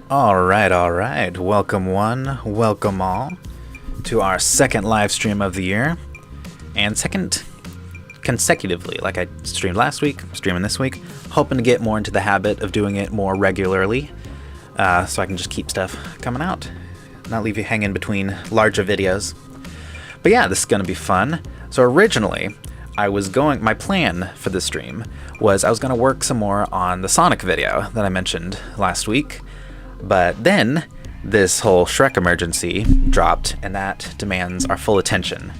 All right. Welcome one, welcome all to our second live stream of the year, and second consecutively. Like I streamed last week, I'm streaming this week, hoping to get more into the habit of doing it more regularly, so I can just keep stuff coming out, not leave you hanging between larger videos. But yeah, this is gonna be fun. So originally, my plan for this stream was I was gonna work some more on the Sonic video that I mentioned last week. But then this whole Shrek emergency dropped, and that demands our full attention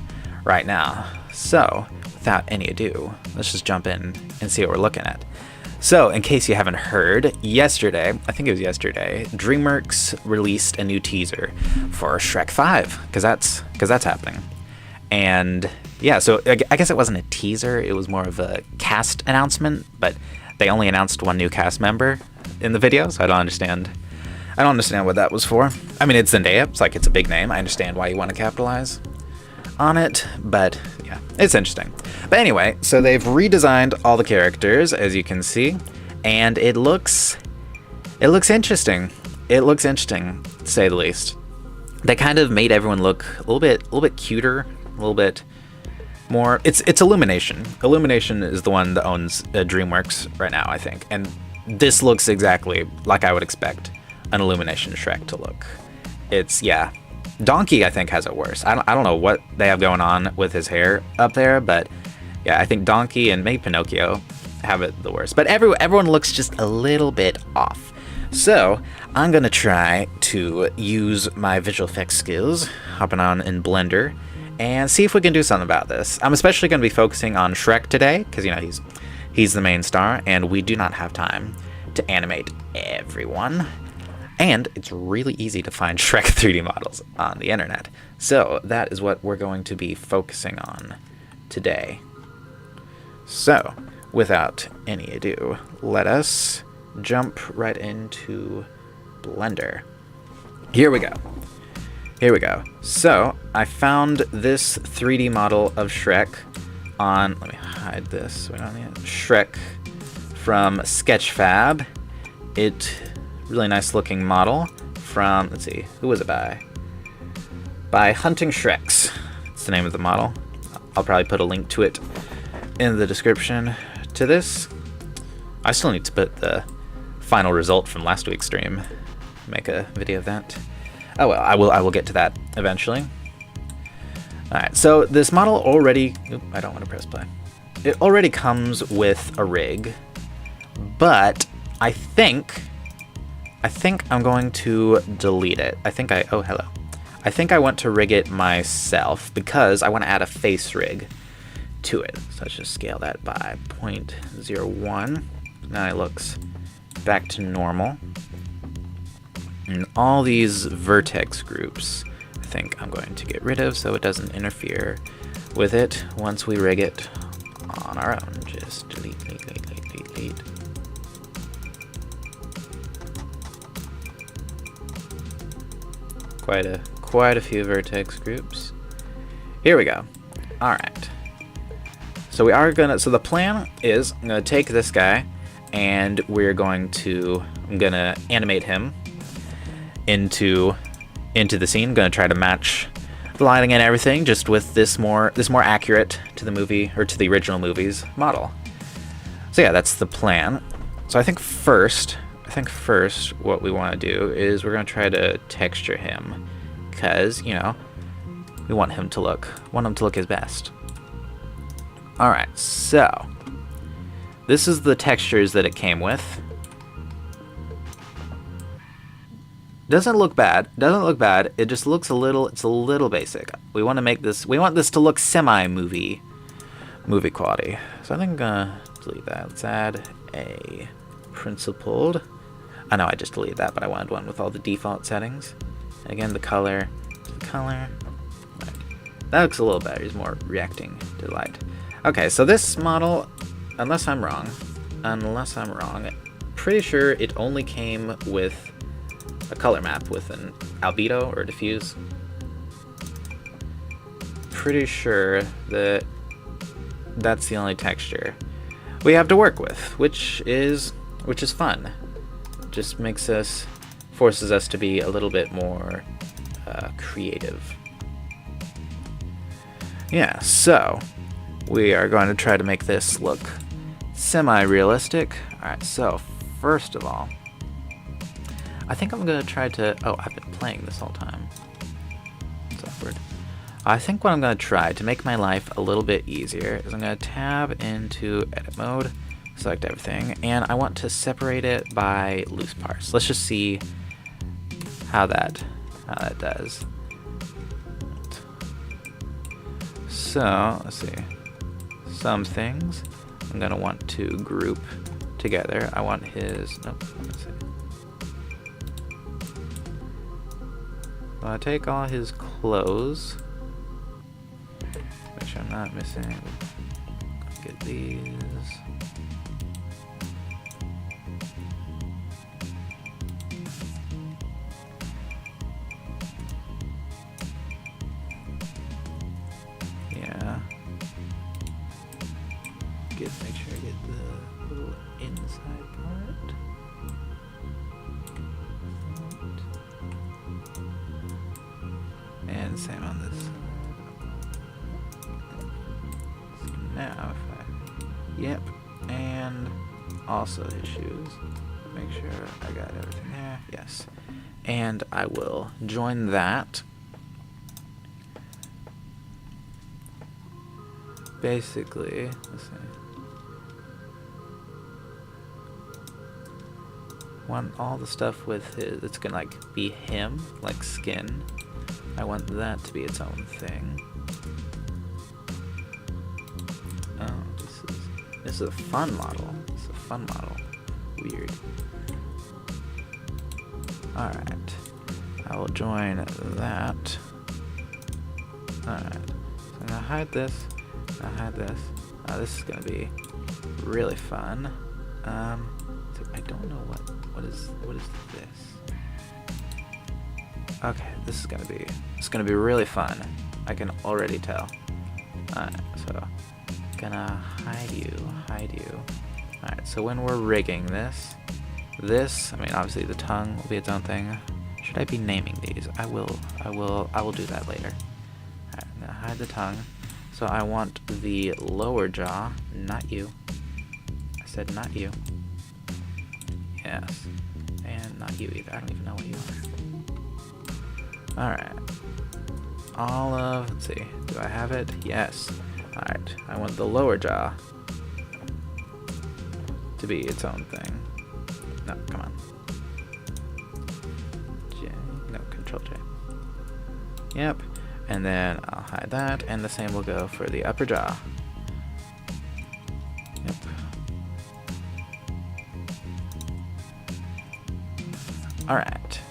right now. So, without any ado, let's just jump in and see what we're looking at. So, in case you haven't heard, yesterday, I think it was yesterday, DreamWorks released a new teaser for Shrek 5, because that's happening. And yeah, so I guess it wasn't a teaser, it was more of a cast announcement, but they only announced one new cast member in the video, so I don't understand what that was for. I mean, it's Zendaya, it's like, it's a big name, I understand why you want to capitalize on it, but yeah, it's interesting. But anyway, so they've redesigned all the characters, as you can see, and it looks interesting. It looks interesting, to say the least. They kind of made everyone look a little bit cuter, a little bit more. It's Illumination. Illumination is the one that owns DreamWorks right now, I think, and this looks exactly like I would expect an Illumination Shrek to look. Yeah. Donkey, I think, has it worse. I don't know what they have going on with his hair up there, but yeah, I think Donkey and maybe Pinocchio have it the worst. But everyone looks just a little bit off. So I'm gonna try to use my visual effects skills, hopping on in Blender, and see if we can do something about this. I'm especially gonna be focusing on Shrek today, because, you know, he's the main star, and we do not have time to animate everyone. And it's really easy to find Shrek 3D models on the internet. So that is what we're going to be focusing on today. So, without any ado, let us jump right into Blender. Here we go. So, I found this 3D model of Shrek on, let me hide this so we don't need it, Shrek from Sketchfab. Really nice looking model from, let's see, who was it by? By Hunting Shreks. It's the name of the model. I'll probably put a link to it in the description to this. I still need to put the final result from last week's stream. Make a video of that. Oh well, I will get to that eventually. Alright, so this model already, I don't want to press play. It already comes with a rig, but I think I'm going to delete it. I think I want to rig it myself because I want to add a face rig to it. So let's just scale that by 0.01. Now it looks back to normal. And all these vertex groups, I think I'm going to get rid of so it doesn't interfere with it once we rig it on our own. Just delete. Quite a few vertex groups. Here we go. All right. So the plan is I'm gonna take this guy and I'm gonna animate him into the scene. I'm gonna try to match the lighting and everything just with this more accurate to the movie, or to the original movie's model. So yeah, that's the plan. So I think first what we want to do is we're going to try to texture him, because, you know, we want him to look his best. Alright, so this is the textures that it came with. Doesn't look bad. It just looks it's a little basic. We want this to look movie quality. So I think I'm gonna delete that. Let's add a principled. I know I just deleted that, but I wanted one with all the default settings. Again, the color. Right. That looks a little better. He's more reacting to light. Okay, so this model, unless I'm wrong, pretty sure it only came with a color map with an albedo or diffuse. Pretty sure that's the only texture we have to work with, which is fun. Just forces us to be a little bit more creative. Yeah, so we are going to try to make this look semi-realistic. Alright, so first of all, I think I'm going to try to... Oh, I've been playing this whole time. It's awkward. I think what I'm going to try to make my life a little bit easier is I'm going to tab into edit mode, select everything, and I want to separate it by loose parse. Let's just see how that does. So let's see. Some things I'm gonna want to group together. I want his. Nope. Let's see. So I take all his clothes. Make sure I'm not missing. Get these. Yeah. Make sure I get the little inside part. And same on this. So now if I, yep, and also his shoes. Make sure I got everything there. Yes, and I will join that. Basically, let's see. Want all the stuff with his, it's gonna like be him, like skin. I want that to be its own thing. Oh, this is a fun model. It's a fun model. Weird. Alright. I will join that. Alright. So I'm gonna hide this. I'll hide this. This is gonna be really fun. So I don't know what is this. Okay, this is gonna be really fun. I can already tell. Alright, so gonna hide you. Alright, so when we're rigging this, I mean obviously the tongue will be its own thing. Should I be naming these? I will do that later. Alright, I'm gonna hide the tongue. So I want the lower jaw, not you. I said not you. Yes. And not you either. I don't even know what you are. Alright. Let's see. Do I have it? Yes. Alright. I want the lower jaw to be its own thing. No, come on. J. No, Control J. Yep. And then I'll hide that, and the same will go for the upper jaw. Yep. Alright.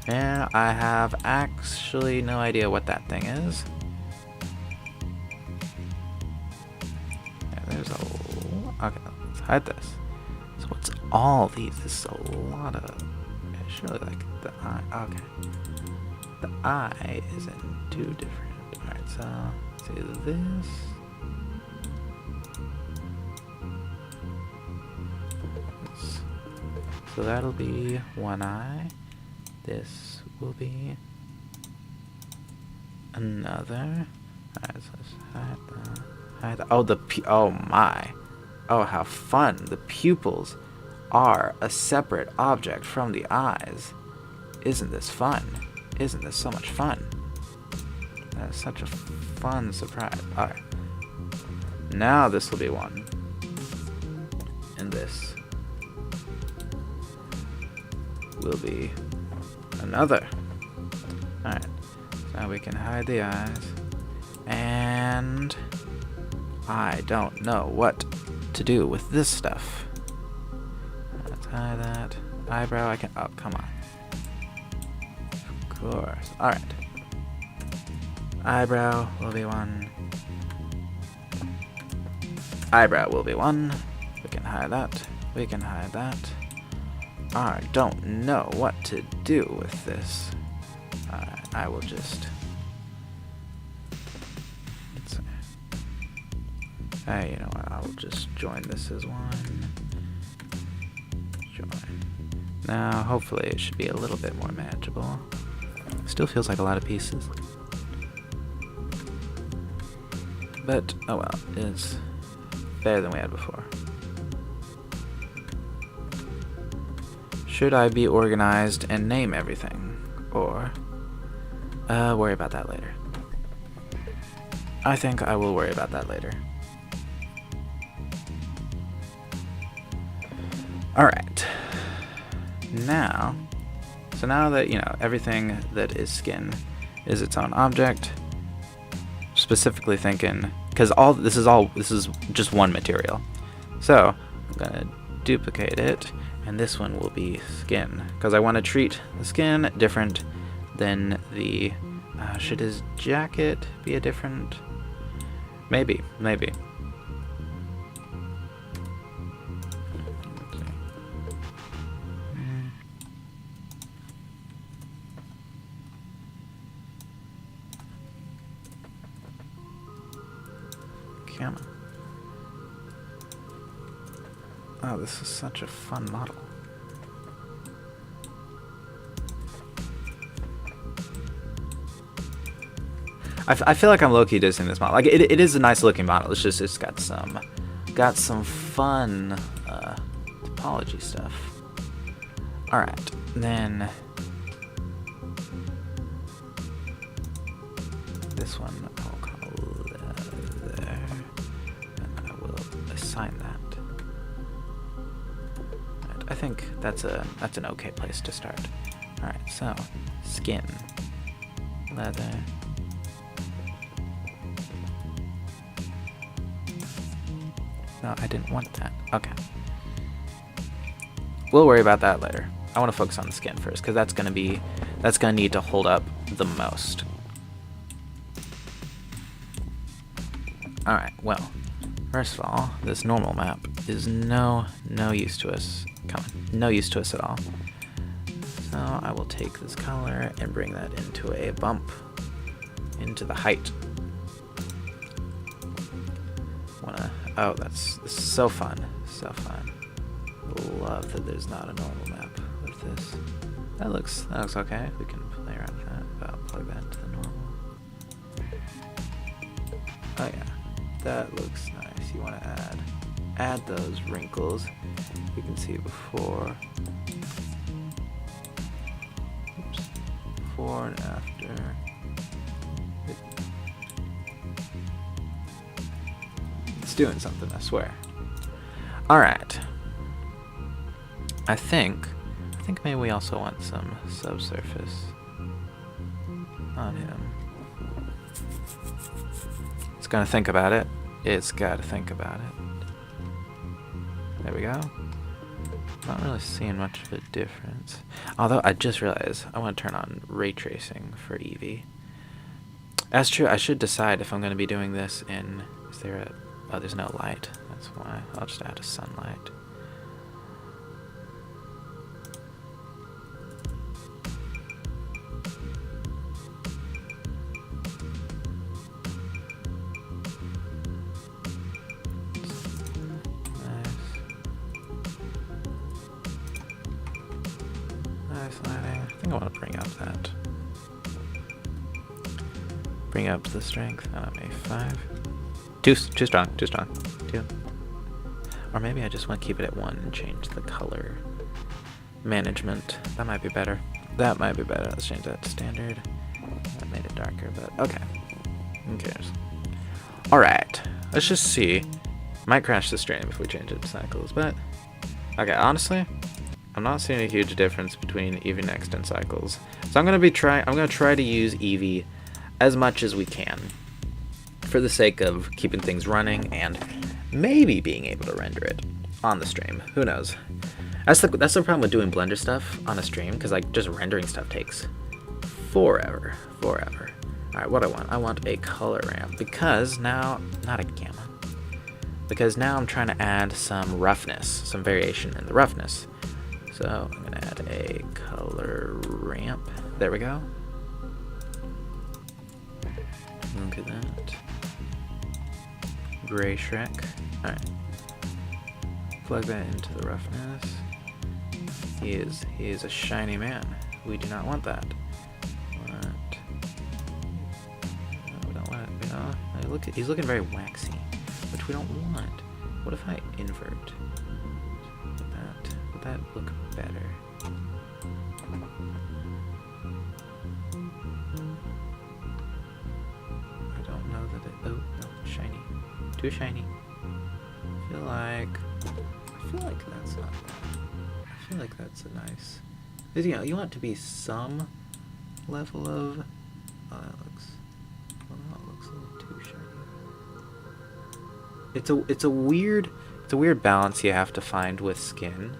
And I have actually no idea what that thing is. Yeah, there's a... Okay, let's hide this. So what's all these? This is a lot of... Surely like the eye... Okay. The eye is in two different. Alright, so let's see this. So that'll be one eye. This will be another. Alright, so let's hide the. Oh, oh my. Oh, how fun. The pupils are a separate object from the eyes. Isn't this fun? Isn't this so much fun? That is such a fun surprise. Alright. Now this will be one. And this will be another. Alright. So now we can hide the eyes. And I don't know what to do with this stuff. Let's hide that. Eyebrow, I can... Oh, come on. Of course. Alright. Eyebrow will be one. Eyebrow will be one. We can hide that. We can hide that. I don't know what to do with this. Alright, I will just... Let's see. Hey, you know what? I will just join this as one. Join. Now, hopefully it should be a little bit more manageable. Still feels like a lot of pieces. But, oh well, it's better than we had before. Should I be organized and name everything? Or worry about that later? I think I will worry about that later. Alright. Now, So now that, you know, everything that is skin is its own object, specifically thinking, because this is just one material. So I'm gonna duplicate it, and this one will be skin, because I want to treat the skin different than the, should his jacket be a different, maybe. Come on. Oh, this is such a fun model. I feel like I'm low-key dissing this model. Like it is a nice looking model. It's just it's got some fun topology stuff. All right, then this one I'll call there, and I will assign that. Right, I think that's an okay place to start. All right, so skin, leather. No, I didn't want that. Okay. We'll worry about that later. I want to focus on the skin first, because that's gonna need to hold up the most. Alright, well, first of all, this normal map is no use to us. No use to us at all. So I will take this color and bring that into a bump, into the height. Oh, this is so fun, so fun. Love that there's not a normal map with this. That looks okay. We can play around with that. I'll plug that into the normal. Oh yeah, that looks nice. You want to add those wrinkles. You can see before, oops, before and after. Doing something, I swear. All right. I think maybe we also want some subsurface on him. It's gonna think about it. It's gotta think about it. There we go. Not really seeing much of a difference. Although I just realized I want to turn on ray tracing for Eevee. That's true. I should decide if I'm going to be doing this in. Is there a? Oh, there's no light. That's why. I'll just add a sunlight. Nice lighting. I think I want to bring up the strength on A5. Too strong. 2. Or maybe I just want to keep it at 1 and change the color management. That might be better. Let's change that to standard. That made it darker, but okay. Who cares? Alright. Let's just see. Might crash the stream if we change it to cycles, but okay, honestly, I'm not seeing a huge difference between Eevee Next and cycles. So I'm gonna try to use Eevee as much as we can, for the sake of keeping things running and maybe being able to render it on the stream. Who knows? That's the problem with doing Blender stuff on a stream, because like just rendering stuff takes forever. All right, what I want a color ramp, because now not a gamma, because now I'm trying to add some roughness, some variation in the roughness. So I'm gonna add a color ramp. There we go. Look at that. Gray Shrek. Alright. Plug that into the roughness. He is a shiny man. We do not want that. No, we don't want it. He's looking very waxy, which we don't want. What if I invert? Would that look better? I don't know that it. Oh no, shiny. Too shiny. I feel like that's not bad. I feel like that's a nice Because, you know, you want it to be some level of... Oh, that looks... Well, that looks a little too shiny. It's a weird balance you have to find with skin.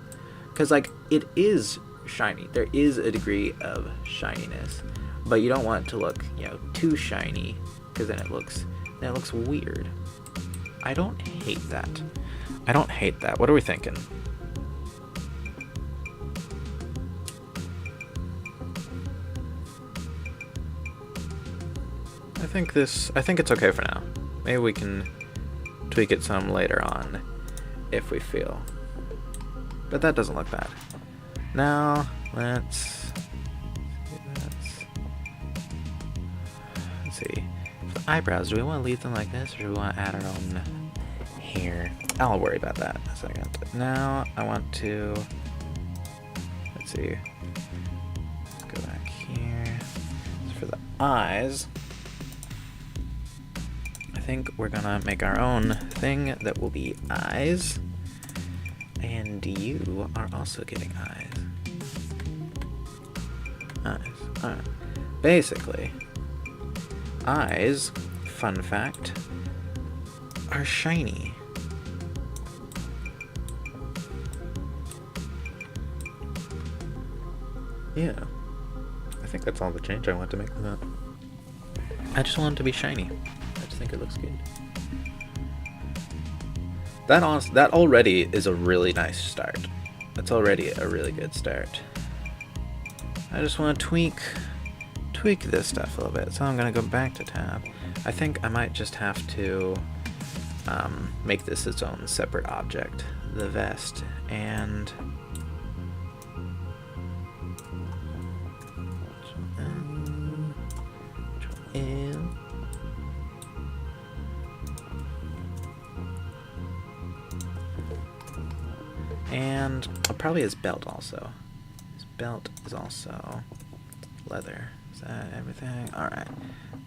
Because, like, it is shiny. There is a degree of shininess. But you don't want it to look, you know, too shiny. Because then it looks weird. I don't hate that. I don't hate that. What are we thinking? I think it's okay for now. Maybe we can tweak it some later on if we feel. But that doesn't look bad. Now, let's see. For the eyebrows, do we want to leave them like this, or do we want to add our own hair? I'll worry about that in a second. Now, I want to, let's see. Let's go back here. So for the eyes, I think we're gonna make our own thing that will be eyes. And you are also getting eyes. Eyes. Alright. Basically, eyes, fun fact, are shiny. Yeah. I think that's all the change I want to make with that. I just want it to be shiny. I just think it looks good. That already is a really nice start. That's already a really good start. I just want to tweak this stuff a little bit. So I'm going to go back to tab. I think I might just have to make this its own separate object. The vest. And... And probably his belt also. His belt is also leather. Is that everything? Alright.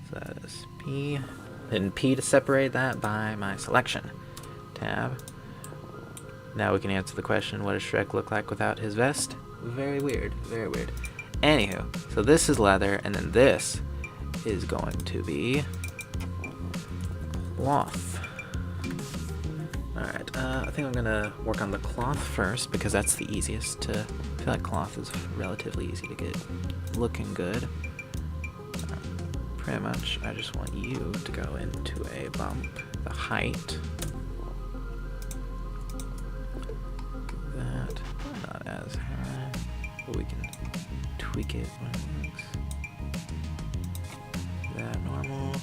So that is P. Then P to separate that by my selection. Tab. Now we can answer the question, what does Shrek look like without his vest? Very weird. Very weird. Anywho, so this is leather, and then this is going to be cloth. Alright, I think I'm gonna work on the cloth first because that's the easiest to... I feel like cloth is relatively easy to get looking good. Pretty much, I just want you to go into a bump. The height. That. Not as high. But we can tweak it when it looks. That normal.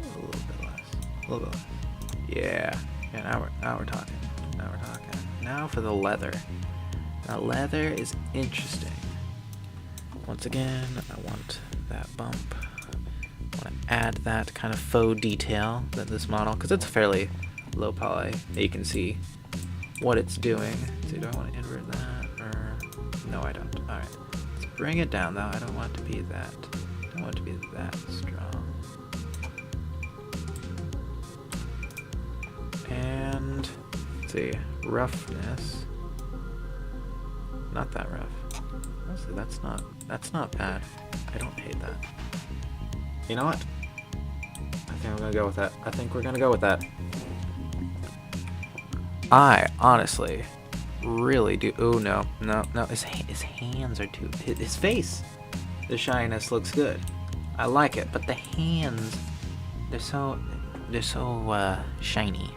A little bit less. Yeah. Yeah, now we're talking. Now for the leather. Now leather is interesting. Once again, I want that bump. I want to add that kind of faux detail that this model, because it's fairly low poly. You can see what it's doing. So do I want to invert that or no? I don't. All right. Let's bring it down though. I don't want it to be that. I don't want it to be that strong. And let's see, roughness. Not that rough. Honestly, that's not bad. I don't hate that. You know what? I think I'm gonna go with that. I think we're gonna go with that. I honestly really do. Oh no. His hands are too. His face. The shininess looks good. I like it, but the hands, they're so shiny.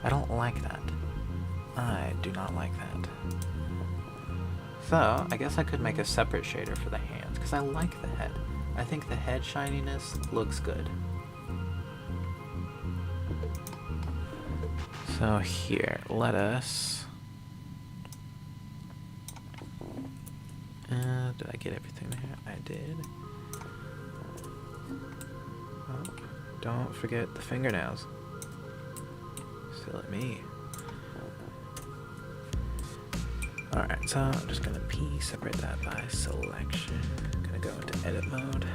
I don't like that. I do not like that. So, I guess I could make a separate shader for the hands, because I like the head. I think the head shininess looks good. So here, let us... did I get everything there? I did. Oh, don't forget the fingernails. Still at me. Alright, so I'm just gonna separate that by selection. Gonna go into edit mode,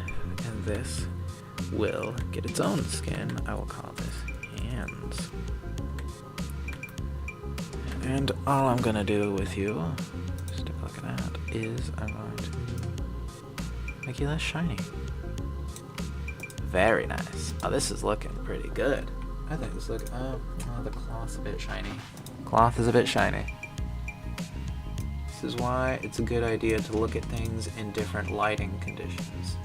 and this will get its own skin. I will call this hands. And all I'm gonna do with you, stick looking at, is I'm going to make you less shiny. Very nice. Oh, this is looking pretty good. I think this look. Oh, the cloth's a bit shiny. Cloth is a bit shiny. This is why it's a good idea to look at things in different lighting conditions.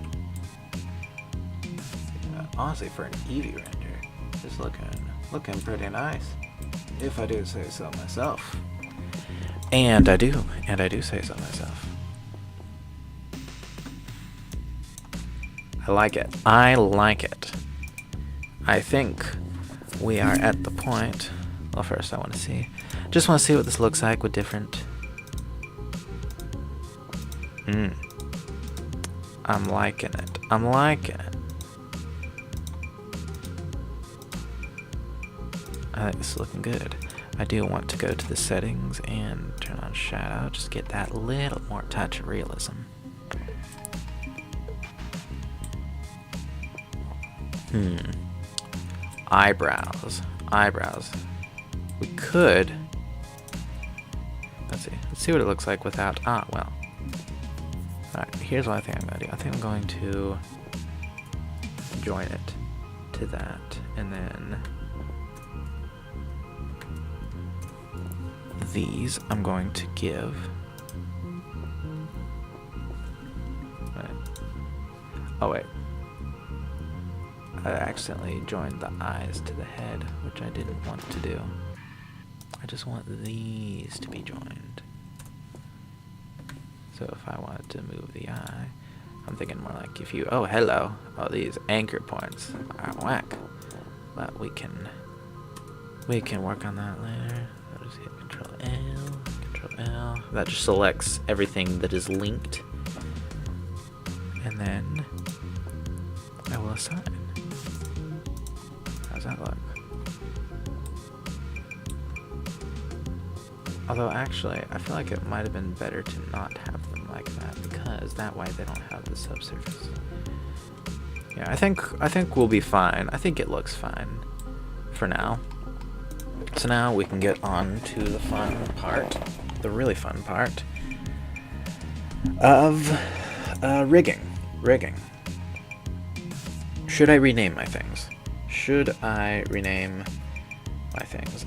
Yeah, honestly, for an Eevee render, it's looking pretty nice, if I do say so myself. And I do say so myself. I like it. I think we are at the point. Well, first I want to see. Just want to see what this looks like with different. I'm liking it. I think this is looking good. I do want to go to the settings and turn on shadow. Just get that little more touch of realism. Eyebrows. We could. Let's see what it looks like without. Well. Alright, here's what I think I'm going to do. I think I'm going to join it to that, and then these I'm going to give. Oh wait. I accidentally joined the eyes to the head, which I didn't want to do. I just want these to be joined. So if I wanted to move the eye, I'm thinking more like if you, oh hello, oh these anchor points are whack. But we can work on that later. I'll just hit Control L. That just selects everything that is linked. And then I will assign. How's that look? Although actually, I feel like it might have been better to not have them like that, because that way they don't have the subsurface. Yeah, I think we'll be fine. I think it looks fine for now. So now we can get on to the fun part, the really fun part of rigging. Should I rename my things?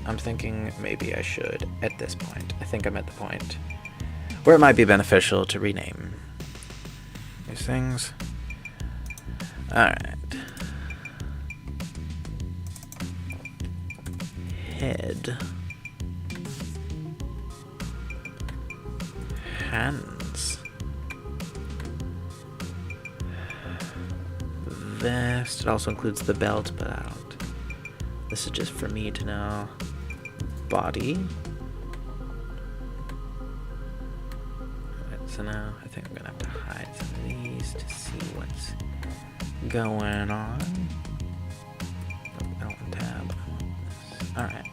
I'm thinking maybe I should at this point. I think I'm at the point where it might be beneficial to rename these things. Alright. Head. Hands. Vest. It also includes the belt, but I don't. This is just for me to know. Body. Alright, so now I think I'm gonna have to hide some of these to see what's going on. I don't want tab. Alright.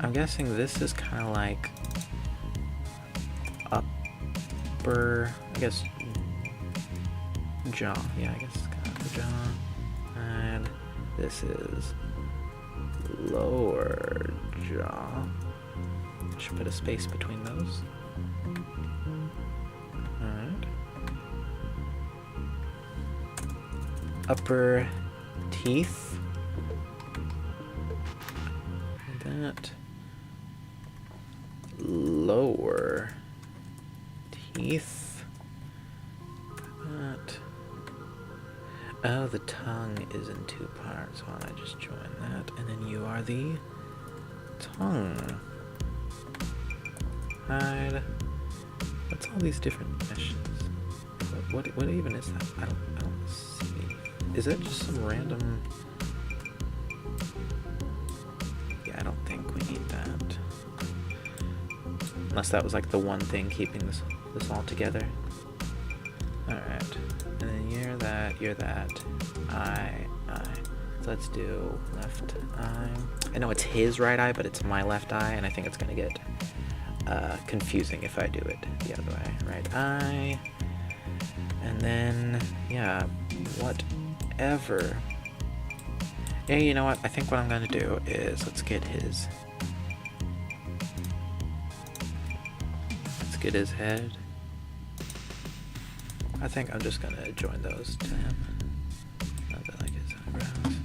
I'm guessing this is kind of like upper, I guess, jaw. Yeah, I guess it's kind of the jaw. And this is lower jaw. Should put a space between those. Alright. Upper teeth. Like that. Lower teeth. Like that. Oh, the tongue is in two parts. Why don't I just join that? And then you are the tongue. Hide. What's all these different meshes? What even is that? I don't see. Is that just some random? Yeah, I don't think we need that. Unless that was like the one thing keeping this all together. Alright. And then you're that, eye. So let's do left eye. I know it's his right eye, but it's my left eye, and I think it's gonna get confusing if I do it the other way. Right eye. And then, yeah, whatever. Yeah, you know what? I think what I'm gonna do is, let's get his get his head. I think I'm just gonna join those to him. Not that like his eyebrows.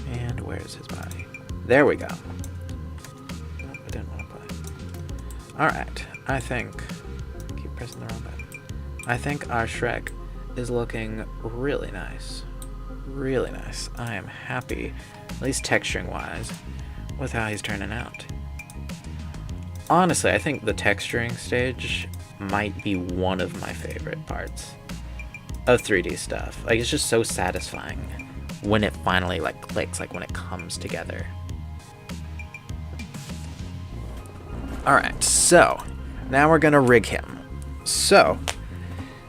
And where's his body? There we go. Nope, I didn't want to play. Alright, I think... keep pressing the wrong button. I think our Shrek is looking really nice. Really nice. I am happy, at least texturing wise, with how he's turning out. Honestly, I think the texturing stage might be one of my favorite parts of 3D stuff. Like, it's just so satisfying when it finally like clicks, like when it comes together. Alright, so now we're gonna rig him. So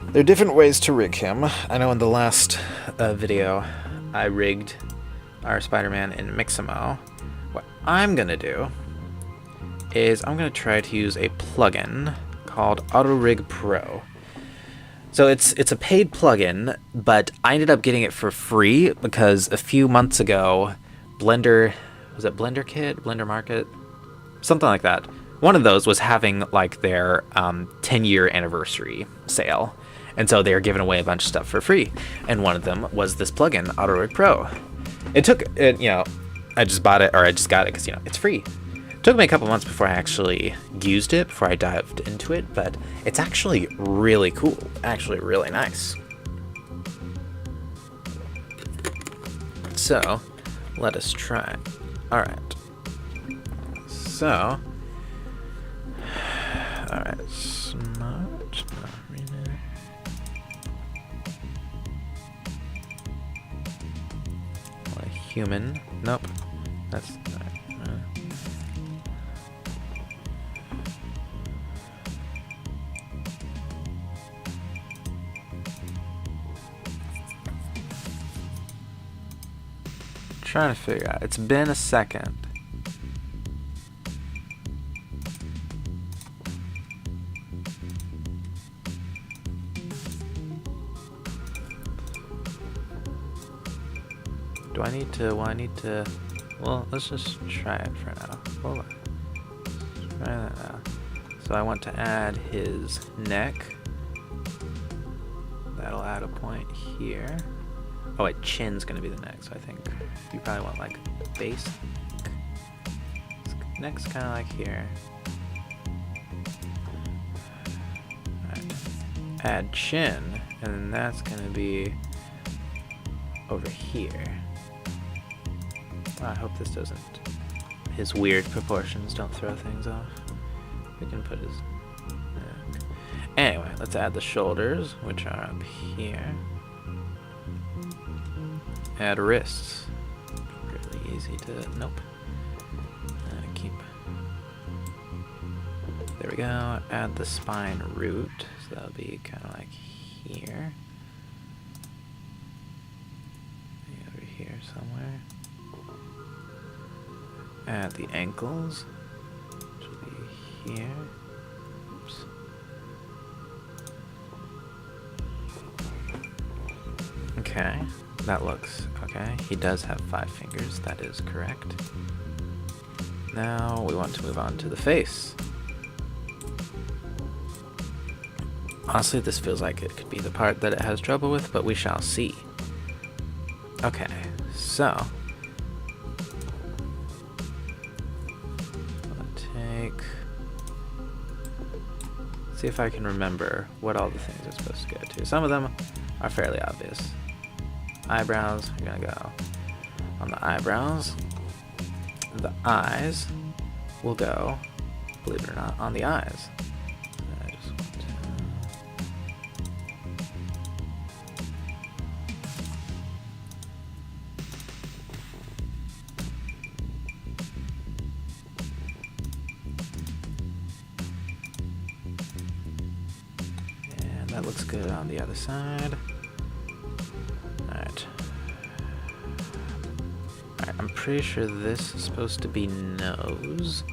there are different ways to rig him. I know in the last video I rigged our Spider-Man in Mixamo. What I'm gonna do is I'm gonna try to use a plugin called AutoRig Pro. So it's a paid plugin, but I ended up getting it for free because a few months ago, Blender, was it Blender Kit, Blender Market, something like that. One of those was having like their 10-year anniversary sale. And so they were giving away a bunch of stuff for free. And one of them was this plugin, AutoRig Pro. It took, I just bought it, or I just got it because, it's free. It took me a couple months before I actually used it, before I dived into it, but it's actually really cool. Actually really nice. So, let us try. Alright. So, alright, smart. Human. Nope. That's trying to figure out. It's been a second. Do I need to, well, let's just try it for now. Hold on. Let's try that now. So I want to add his neck. That'll add a point here. Oh wait, chin's gonna be the neck, so I think you probably want like base. Neck's kinda like here. Alright. Add chin, and then that's gonna be over here. I hope this doesn't, his weird proportions don't throw things off. We can put his neck. Anyway, let's add the shoulders, which are up here. Add wrists. Really easy to, nope. Keep. There we go. Add the spine root, so that'll be kind of like here. Maybe over here somewhere. Add the ankles, which will be here. Oops. Okay, that looks okay. He does have 5 fingers, that is correct. Now we want to move on to the face. Honestly, this feels like it could be the part that it has trouble with, but we shall see. Okay, so see if I can remember what all the things are supposed to go to. Some of them are fairly obvious. Eyebrows, we're gonna go on the eyebrows. The eyes will go, believe it or not, on the eyes. I just want to... And that looks good on the other side. Alright. Alright, I'm pretty sure this is supposed to be nose.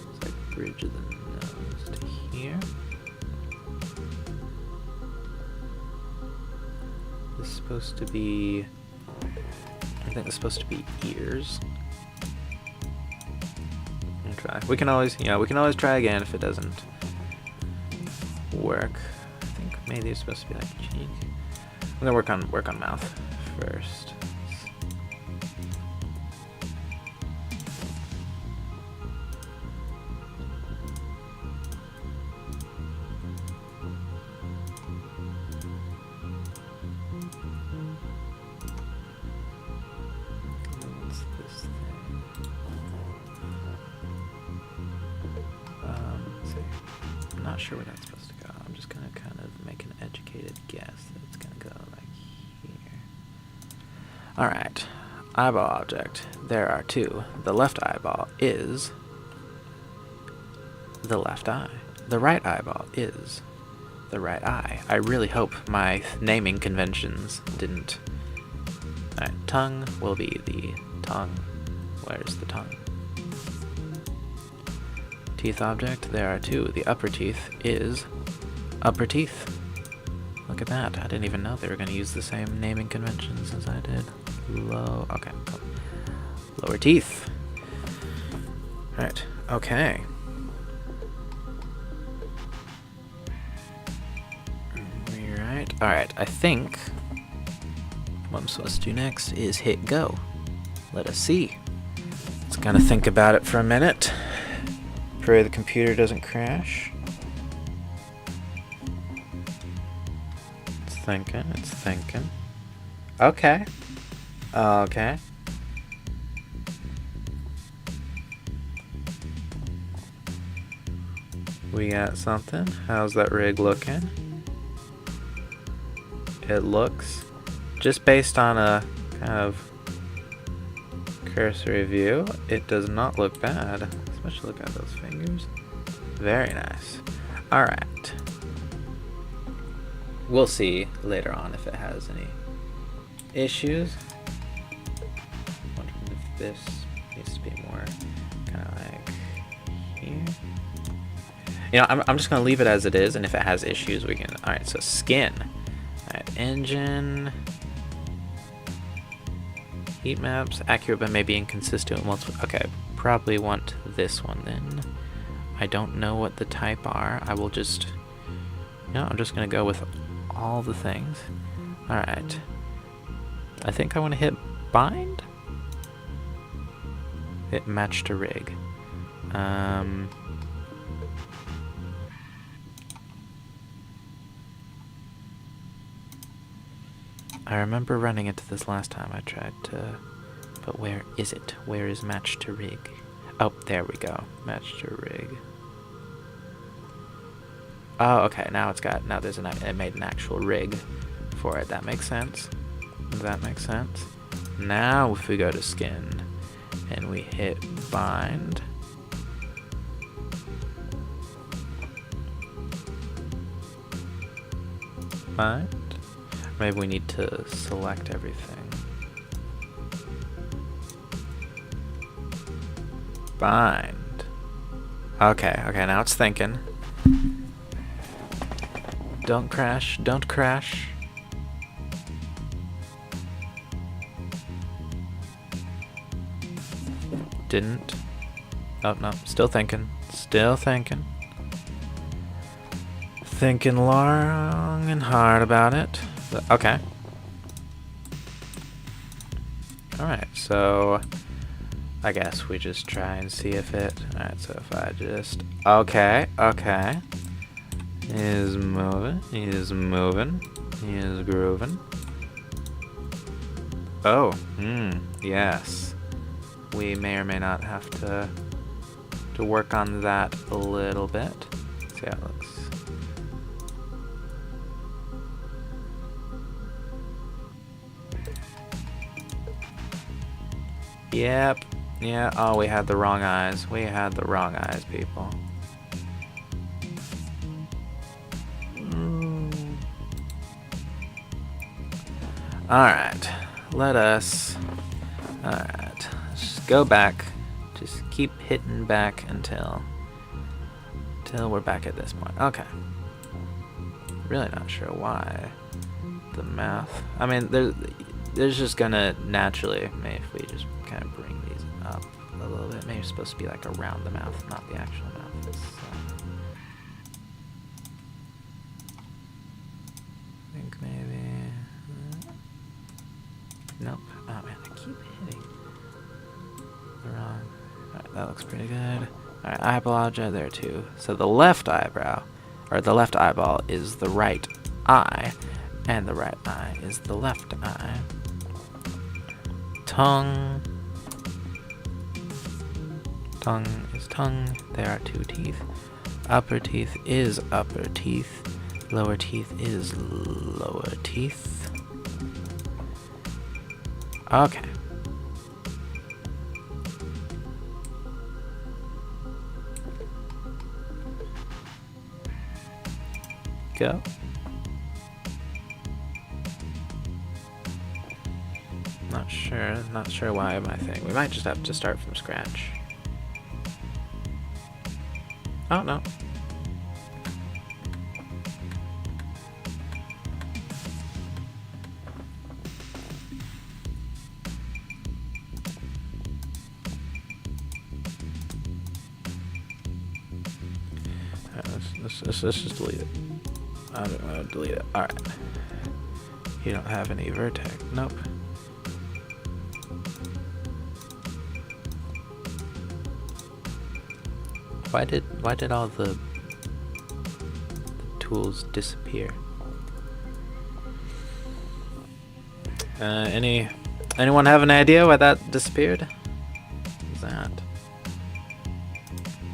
It's like bridge of the nose to here. This supposed to be... I think it's supposed to be ears. We'll try. We can always, we can always try again if it doesn't work. I think maybe it's supposed to be like cheek. I'm gonna work on mouth first. What's this thing? Let's see. I'm not sure where that's supposed to go. I'm just gonna kind of make an educated guess that it's gonna go like here. Alright. Eyeball object. There are two. The left eyeball is the left eye. The right eyeball is the right eye. I really hope my naming conventions didn't... Alright, tongue will be the tongue. Where's the tongue? Teeth object, there are two. The upper teeth is upper teeth. Look at that. I didn't even know they were going to use the same naming conventions as I did. Okay, cool. Lower teeth. Right, okay. Right, alright, I think what I'm supposed to do next is hit go. Let us see. Let's kind of think about it for a minute. Pray the computer doesn't crash. It's thinking, it's thinking. Okay. Okay. We got something. How's that rig looking? It looks, just based on a kind of cursory view, it does not look bad. Especially look at those fingers. Very nice. Alright. We'll see later on if it has any issues. Wondering if this needs to be more kind of like here. You know, I'm just going to leave it as it is, and if it has issues, we can... Alright, so skin. Alright, engine. Heat maps. Accurate but maybe inconsistent. Okay, probably want this one then. I don't know what the type are. I will just... I'm just going to go with all the things. Alright. I think I want to hit bind? Hit match to rig. I remember running into this last time I tried to... But where is it? Where is match to rig? Oh, there we go. Match to rig. Oh, okay. Now it's got... Now there's it made an actual rig for it. That makes sense. That makes sense. Now if we go to skin and we hit bind... Bind? Maybe we need to select everything. Bind. Okay, okay, now it's thinking. Don't crash, don't crash. Didn't. Oh, no, still thinking. Still thinking. Thinking long and hard about it. Okay. Alright, so I guess we just try and see if it... Alright, so if I just... Okay, okay. He is moving, he is moving, he is grooving. Oh, yes. We may or may not have to work on that a little bit. See how it looks. Yep. Yeah. Oh, we had the wrong eyes. We had the wrong eyes, people. Alright. Let us... Alright. Just go back. Just keep hitting back until we're back at this point. Okay. Really not sure why the mouth. I mean, there's just gonna naturally, maybe if we just kind of bring these up a little bit. Maybe it's supposed to be like around the mouth, not the actual mouth. I think maybe. Nope. Oh man, I keep hitting the wrong. Alright, that looks pretty good. Alright, eyeball there too. So the left eyebrow, or the left eyeball, is the right eye, and the right eye is the left eye. Tongue. Tongue is tongue. There are two teeth. Upper teeth is upper teeth. Lower teeth is lower teeth. Okay. Go. Not sure why my thing. We might just have to start from scratch. Oh no. Let's just delete it. I'll delete it. Alright. You don't have any vertex. Nope. Why did all the tools disappear? Anyone have an idea why that disappeared?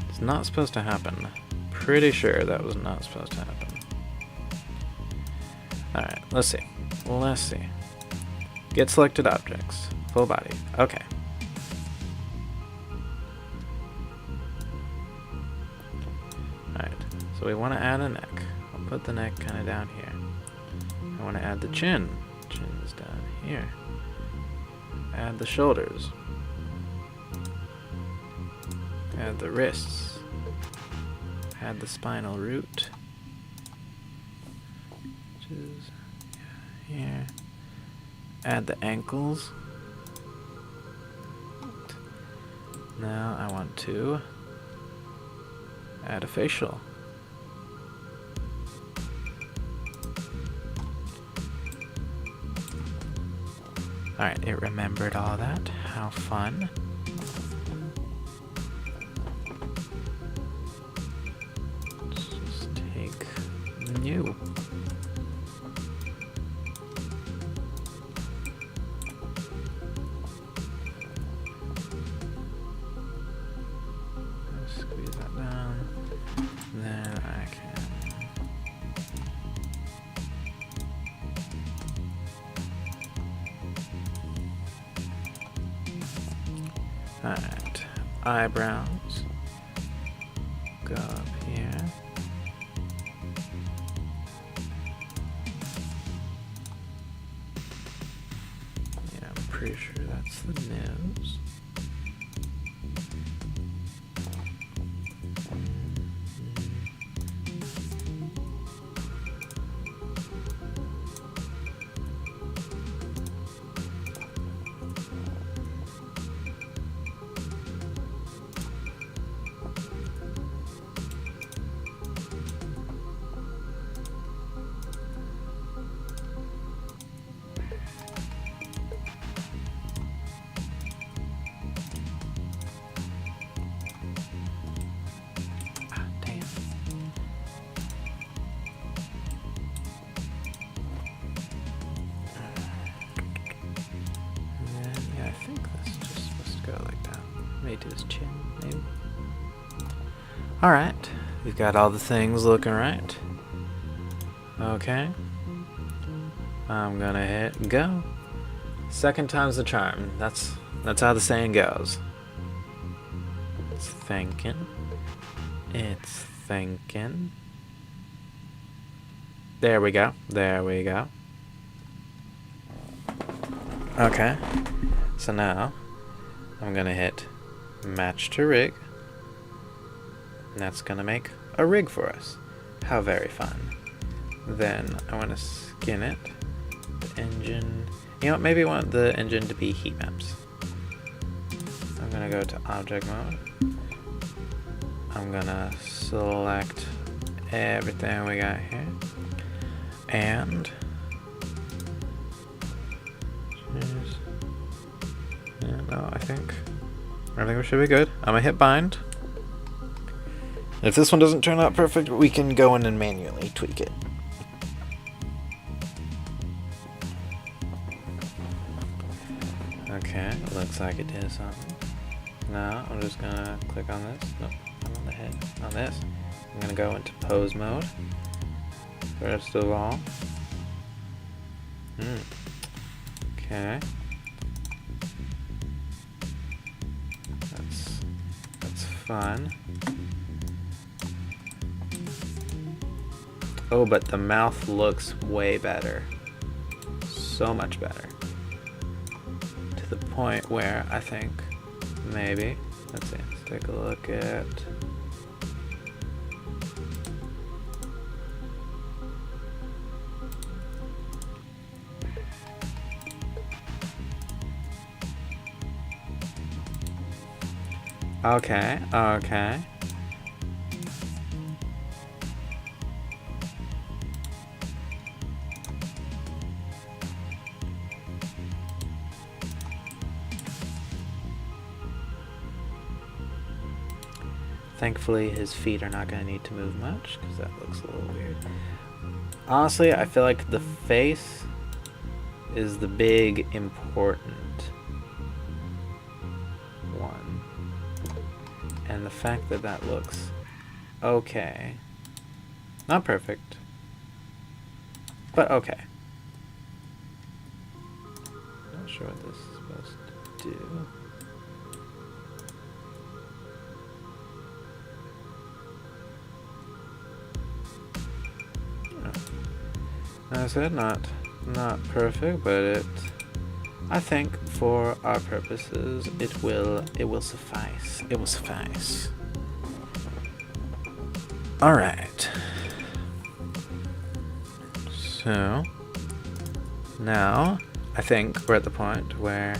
It's not supposed to happen. Pretty sure that was not supposed to happen. Alright, let's see. Get selected objects. Full body. Okay. Alright, so we want to add a neck. I'll put the neck kind of down here. I want to add the chin. Chin is down here. Add the shoulders. Add the wrists. Add the spinal root, which is here. Add the ankles. Now I want to add a facial. Alright, it remembered all that. How fun. New. Squeeze that down. Then I can. Alright. Eyebrows. Go up here. Pretty sure that's the nose. To his chin, maybe. Alright, we've got all the things looking right. Okay. I'm gonna hit go. Second time's the charm. That's how the saying goes. It's thinking. It's thinking. There we go. There we go. Okay. So now I'm gonna hit match to rig. And that's gonna make a rig for us. How very fun. Then I want to skin it engine. You know what? Maybe I want the engine to be heat maps. I'm gonna go to object mode. I'm gonna select everything we got here. And yeah, no, I think everything should be good. I'm gonna hit bind. If this one doesn't turn out perfect, we can go in and manually tweak it. Okay, looks like it did something. Now I'm just gonna click on this. Nope, I'm on the head. On this, I'm gonna go into pose mode. First of all. Okay. That's fun. Oh, but the mouth looks way better. So much better. To the point where I think maybe, let's see, let's take a look at okay. Thankfully, his feet are not going to need to move much, because that looks a little weird. Honestly, I feel like the face is the big, important one. And the fact that that looks okay. Not perfect, but okay. Not sure what this is supposed to do. As I said, not perfect, but I think for our purposes it will suffice. It will suffice. All right. So now I think we're at the point where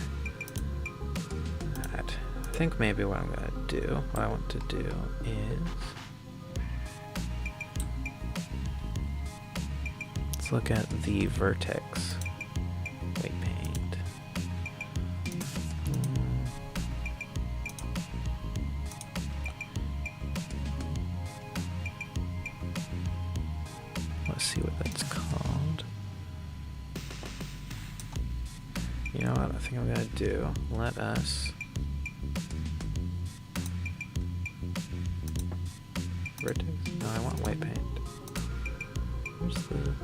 I think maybe what I want to do is look at the vertex weight paint. Let's see what that's called. You know what I think I'm gonna do? Let us vertex. No, I want weight paint. Where's the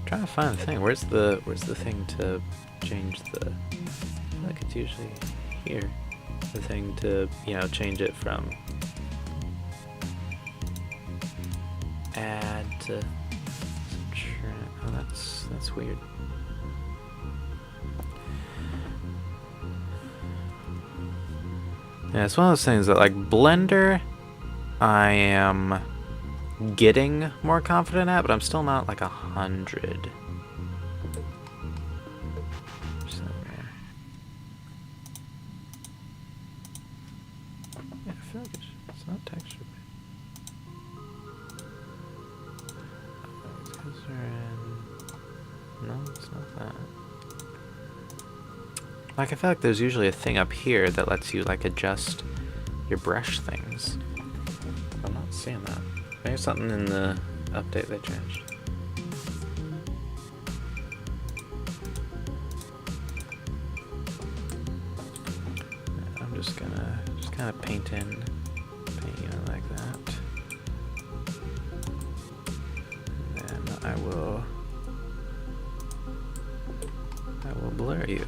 trying to find the thing. Where's the thing to change the? I feel like it's usually here. The thing to change it from add to subtract. Oh, that's weird. Yeah, it's one of those things that like Blender, I am getting more confident at, but I'm still not like 100. Yeah, I feel like it's not texture. No, it's not that. Like I feel like there's usually a thing up here that lets you like adjust your brush things. I'm not seeing that. Maybe something in the update they changed. I'm just gonna kind of paint in like that. And then I will blur you.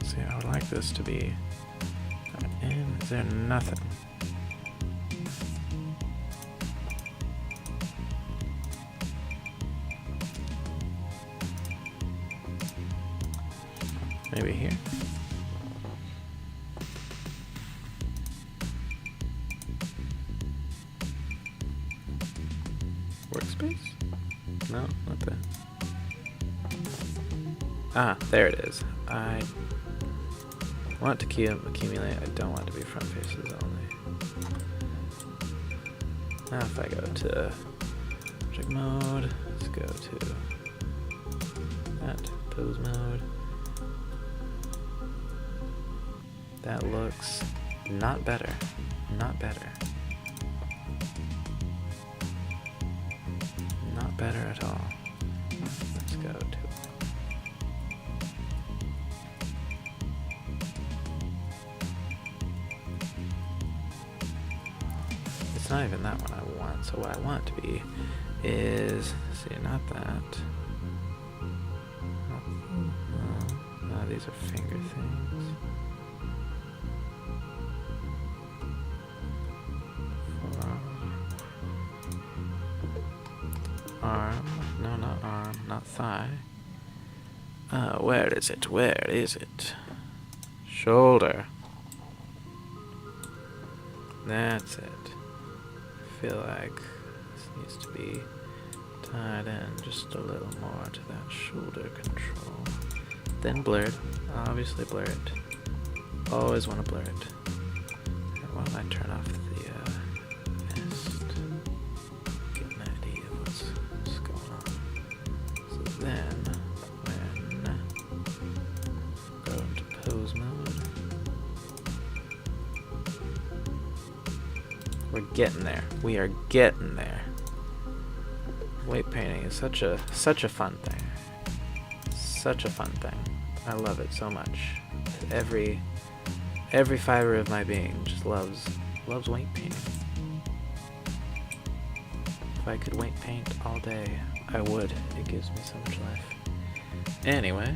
See, I would like this to be Man, is there nothing? Maybe here? Workspace? No, not that. Ah, there it is. I want it to accumulate. I don't want it to be front faces only. Now if I go to object mode, let's go to that pose mode. That looks not better. Not better. Not better at all. Let's go to... It's not even that one I want. So what I want it to be is... See, not that. No, these are finger things. Arm. No, not arm. Not thigh. Where is it? Where is it? Shoulder. That's it. I feel like this needs to be tied in just a little more to that shoulder control. Then blur it. Obviously blur it. Always want to blur it. Why don't I turn off the mist? Get an idea of what's going on. So then, when go into pose mode, we're getting there. We are getting there. Weight painting is such a fun thing. Such a fun thing. I love it so much. Every fiber of my being just loves weight painting. If I could weight paint all day, I would. It gives me so much life. Anyway,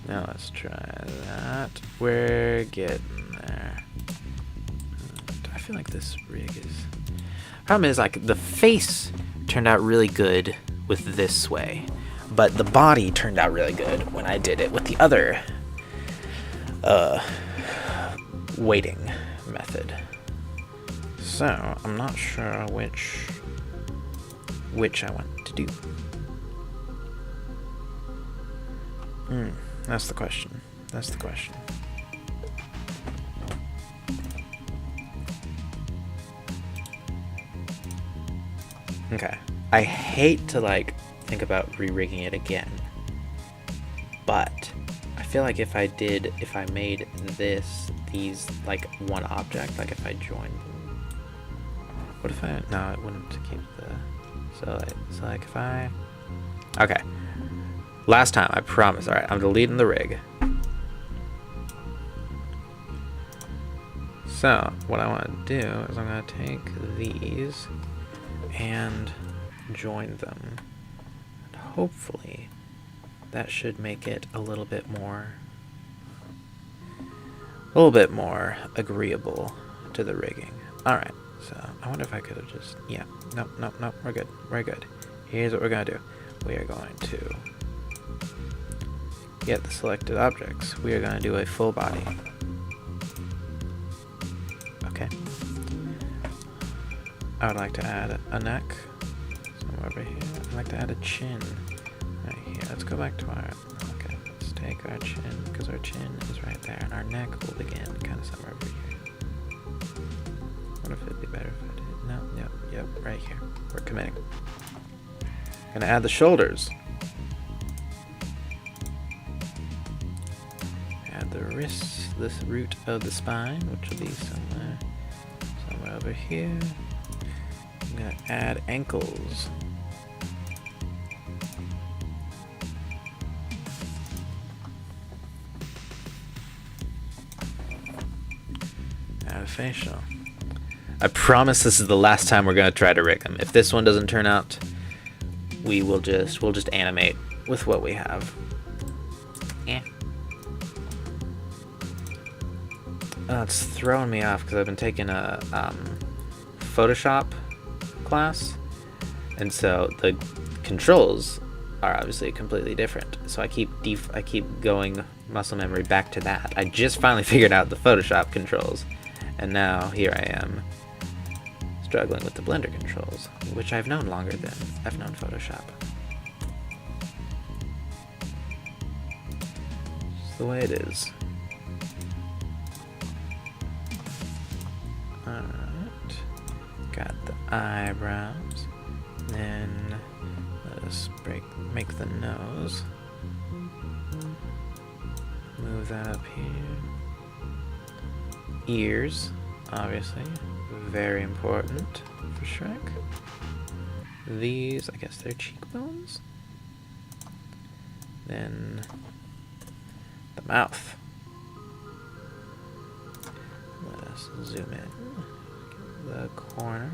now let's try that. We're getting there. I feel like this rig is... Problem is, like, the face turned out really good with this sway, but the body turned out really good when I did it with the other weighting method. So I'm not sure which I want to do. That's the question. That's the question. Okay. I hate to like think about re-rigging it again, but I feel like if I made these like one object, like if I joined them, what if no, it wouldn't keep the, so like if I, okay, last time, I promise, alright, I'm deleting the rig. So, what I want to do is I'm going to take these and join them. And hopefully, that should make it a little bit more agreeable to the rigging. Alright, so I wonder if I could have just, yeah, nope, we're good. Here's what we're going to do. We are going to get the selected objects. We are going to do a full body. Okay. I would like to add a neck somewhere over here. I'd like to add a chin right here. Let's go back to our, okay, let's take our chin, because our chin is right there, and our neck will begin kind of somewhere over here. What if it'd be better if I did, no, yep, right here. We're committing. Gonna add the shoulders. Add the wrists, this root of the spine, which will be somewhere over here. I'm gonna add ankles. Add a facial. I promise this is the last time we're gonna try to rig them. If this one doesn't turn out, we'll just animate with what we have. Yeah. It's throwing me off because I've been taking a Photoshop class, and so the controls are obviously completely different. So I keep going muscle memory back to that. I just finally figured out the Photoshop controls, and now here I am struggling with the Blender controls, which I've known longer than I've known Photoshop. It's the way it is. Alright, got the eyebrows, then let us make the nose, move that up here, ears, obviously, very important for Shrek. These, I guess they're cheekbones, then the mouth. Let us zoom in. The corner.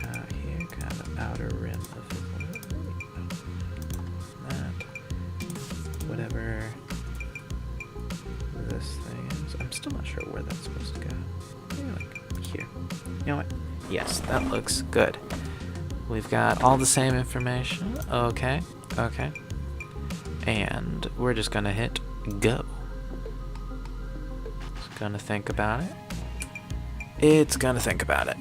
Out here, kind of outer rim of that. Whatever this thing is. I'm still not sure where that's supposed to go. Maybe like here. You know what? Yes, that looks good. We've got all the same information. Okay. And we're just gonna hit go. It's gonna think about it. It's gonna think about it.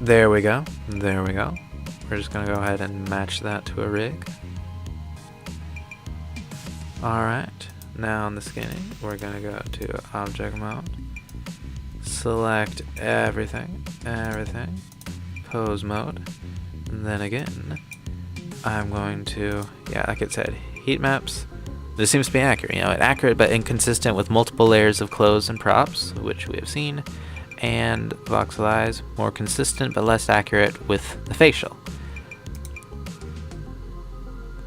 There we go. We're just gonna go ahead and match that to a rig. Alright, now on the skinning, we're gonna go to object mode. Select everything, pose mode, and then again, I'm going to, like it said, heat maps. This seems to be accurate, accurate but inconsistent with multiple layers of clothes and props, which we have seen, and voxel eyes, more consistent but less accurate with the facial.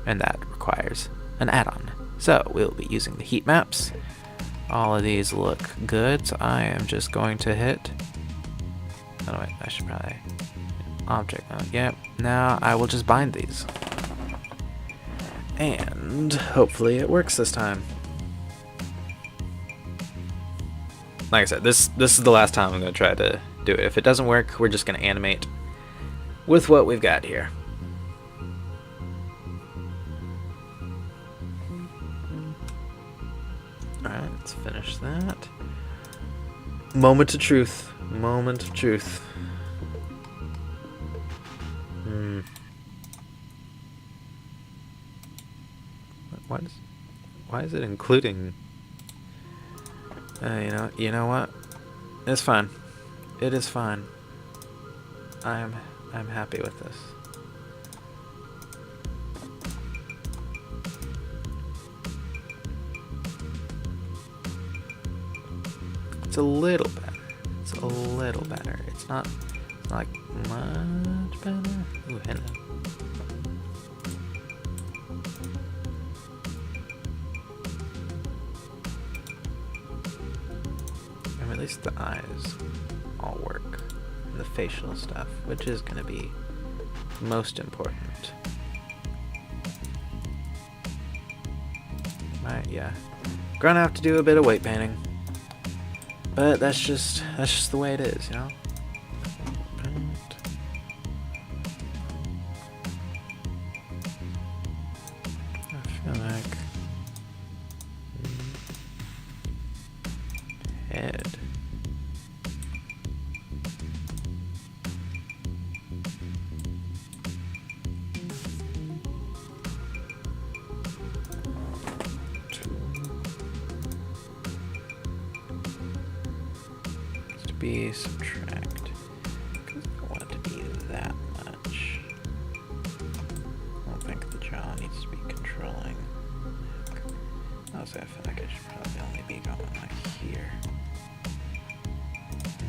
And that requires an add-on. So we'll be using the heat maps. All of these look good, so I am just going to hit, oh wait, I should probably, object mode, yep, now I will just bind these. And hopefully it works this time. Like I said, this is the last time I'm going to try to do it. If it doesn't work, we're just going to animate with what we've got here. Alright, let's finish that. Moment of truth. Why is it including... you know what? It's fine. It is fine. I'm happy with this. It's a little better. It's not like much better. Ooh, hello. At least the eyes all work. And the facial stuff, which is going to be most important. Yeah. Gonna have to do a bit of weight painting. But that's just the way it is, I feel like head. Be subtract, because I don't want it to be that much. I don't think the jaw needs to be controlling. Honestly, I feel like I should probably only be going like here.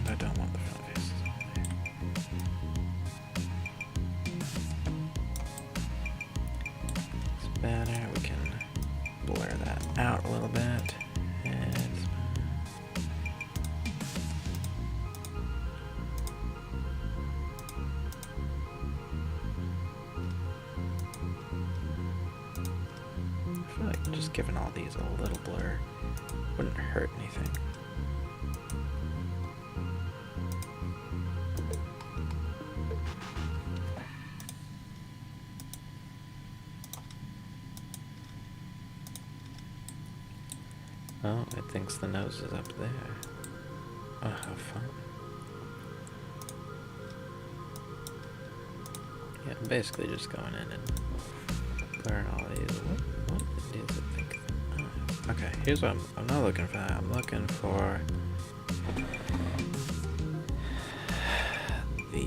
I don't want the front faces on there. It's better. We can blur that out a little bit. just giving all these a little blur wouldn't hurt anything. Oh, it thinks the nose is up there. Oh, how fun. Yeah, I'm basically just going in and blurring all these. What does it think? Oh, okay, here's what I'm not looking for that. I'm looking for the...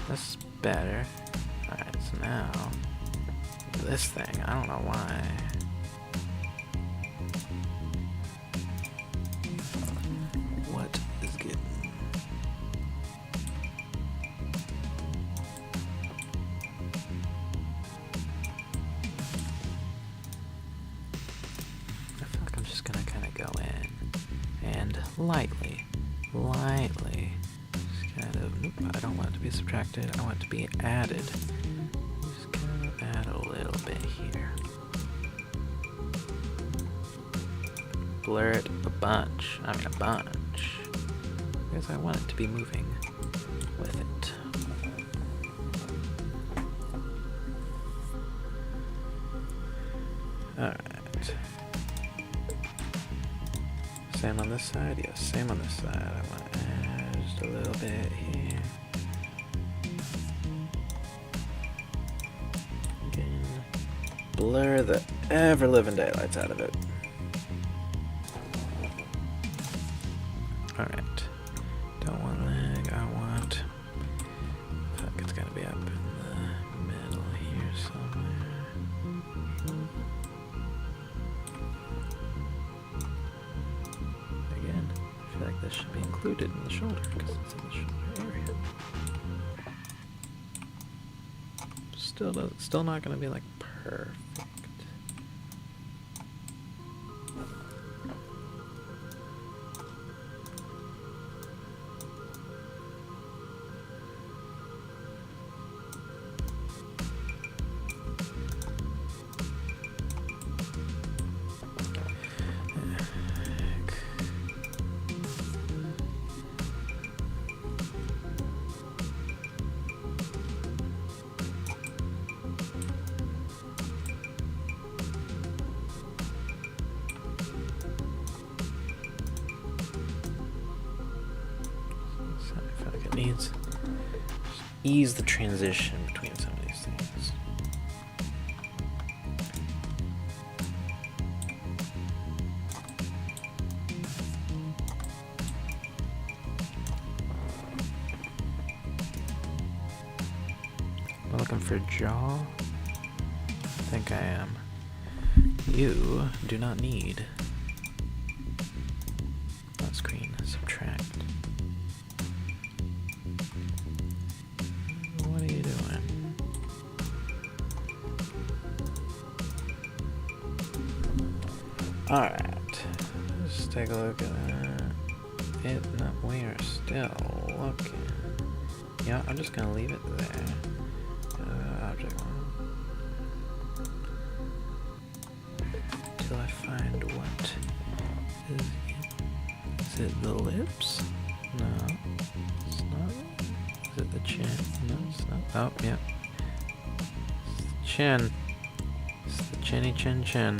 This is better. Alright, so now this thing, I don't know why. What is getting... I feel like I'm just gonna kind of go in and lightly, nope, I don't want it to be subtracted, I want it to be added. Just kind of add a little bit here. Blur it a bunch, because I want it to be moving with it. Alright. Same on this side? Yes, same on this side. I want to add just a little bit here. Again, blur the ever-living daylights out of it. Alright. Don't want leg, I want... Fuck, it's gotta be up in the middle here somewhere. Again, I feel like this should be included in the shoulder because it's in the shoulder area. Still not gonna be like perfect. I feel like it needs to ease the transition between some of these things. I'm looking for jaw. I think I am. You do not need that screen. Subtract. What are you doing? Alright. Let's take a look at that. No, we are still looking. Yeah, I'm just gonna leave it there. Object one. Till I find what is it. Is it the lips? No, it's not. Is it the chin? No, it's not. Oh, yeah. It's the chin. It's the chinny chin chin.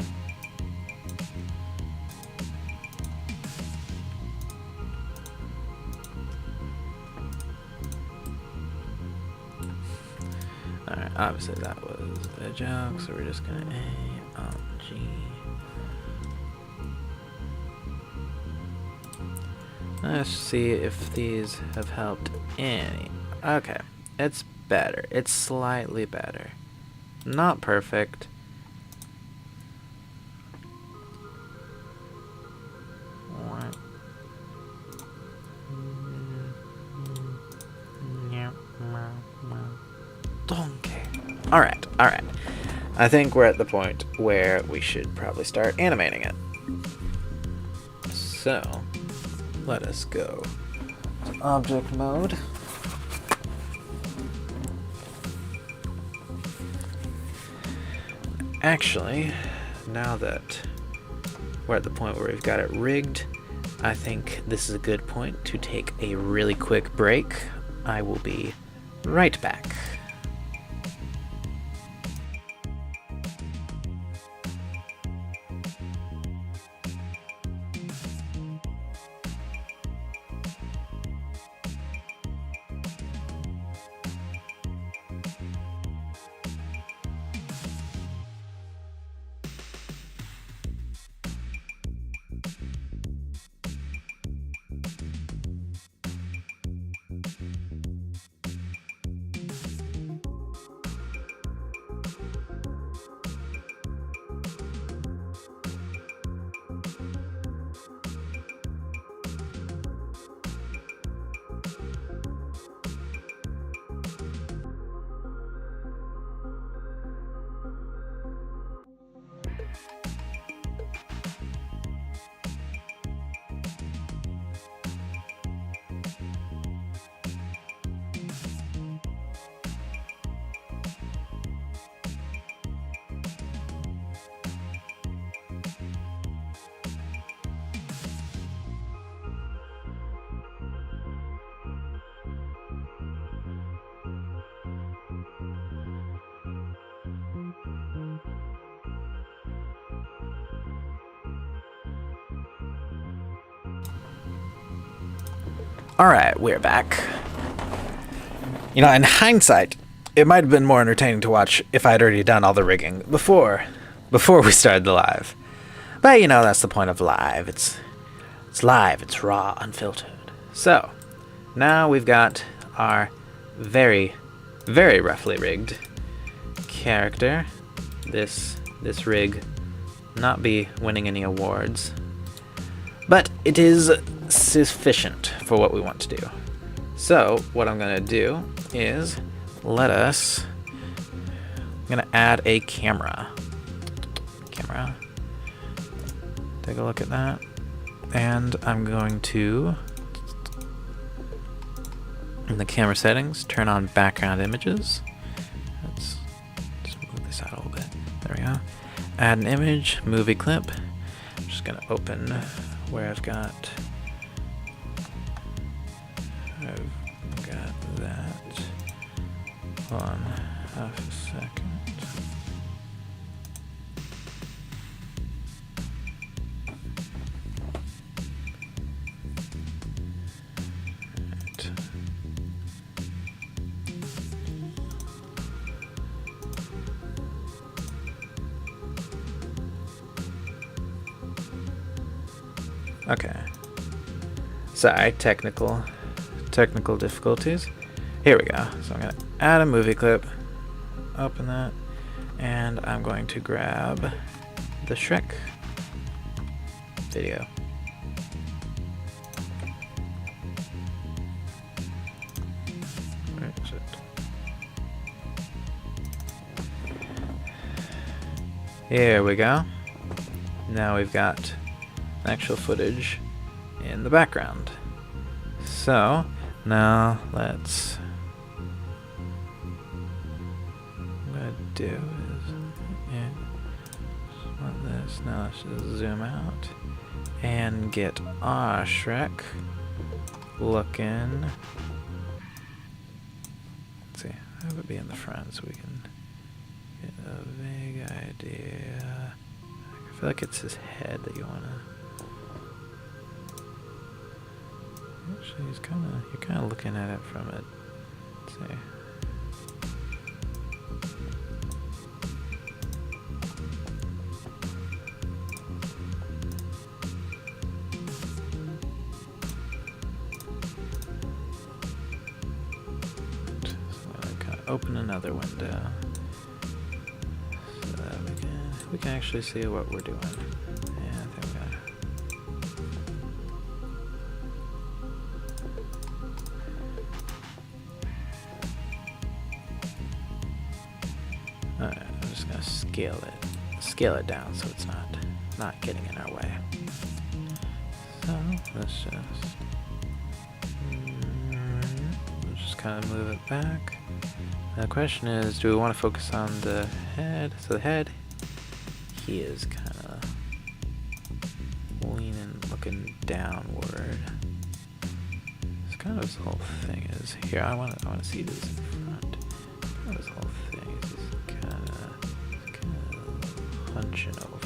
Alright, obviously that was a joke, so we're just gonna G. Let's see if these have helped any. Okay, it's better. It's slightly better. Not perfect. What? Donkey. Alright. I think we're at the point where we should probably start animating it. So, let us go to object mode. Actually, now that we're at the point where we've got it rigged, I think this is a good point to take a really quick break. I will be right back. Alright, we're back. You know, in hindsight, it might have been more entertaining to watch if I'd already done all the rigging before we started the live. But, you know, that's the point of live. It's live, it's raw, unfiltered. So, now we've got our very, very roughly rigged character. This rig not be winning any awards, but it is sufficient for what we want to do. So what I'm going to do is I'm going to add a camera. Take a look at that. And I'm going to, in the camera settings, turn on background images. Let's just move this out a little bit. There we go. Add an image, movie clip. I'm just going to open where I've got that. Hold on half a second. Okay. Sorry, technical difficulties. Here we go. So I'm going to add a movie clip, open that, and I'm going to grab the Shrek video. Where is it? Here we go. Now we've got actual footage in the background. So now what I'm gonna do is want this. Now let's just zoom out and get our Shrek looking. Let's see, have it be in the front so we can get a vague idea. I feel like it's his head that you wanna. Actually, you're kind of looking at it from it. Let's see. So I'm gonna kind of open another window so that we can actually see what we're doing. Yeah, I think we got. Alright, I'm just gonna scale it down so it's not getting in our way. So let's just kind of move it back. The question is, do we want to focus on the head? So the head, he is kind of leaning, looking downward. It's kind of this whole thing is here. I want to see this in front. Kind of this whole thing is kind of hunching over.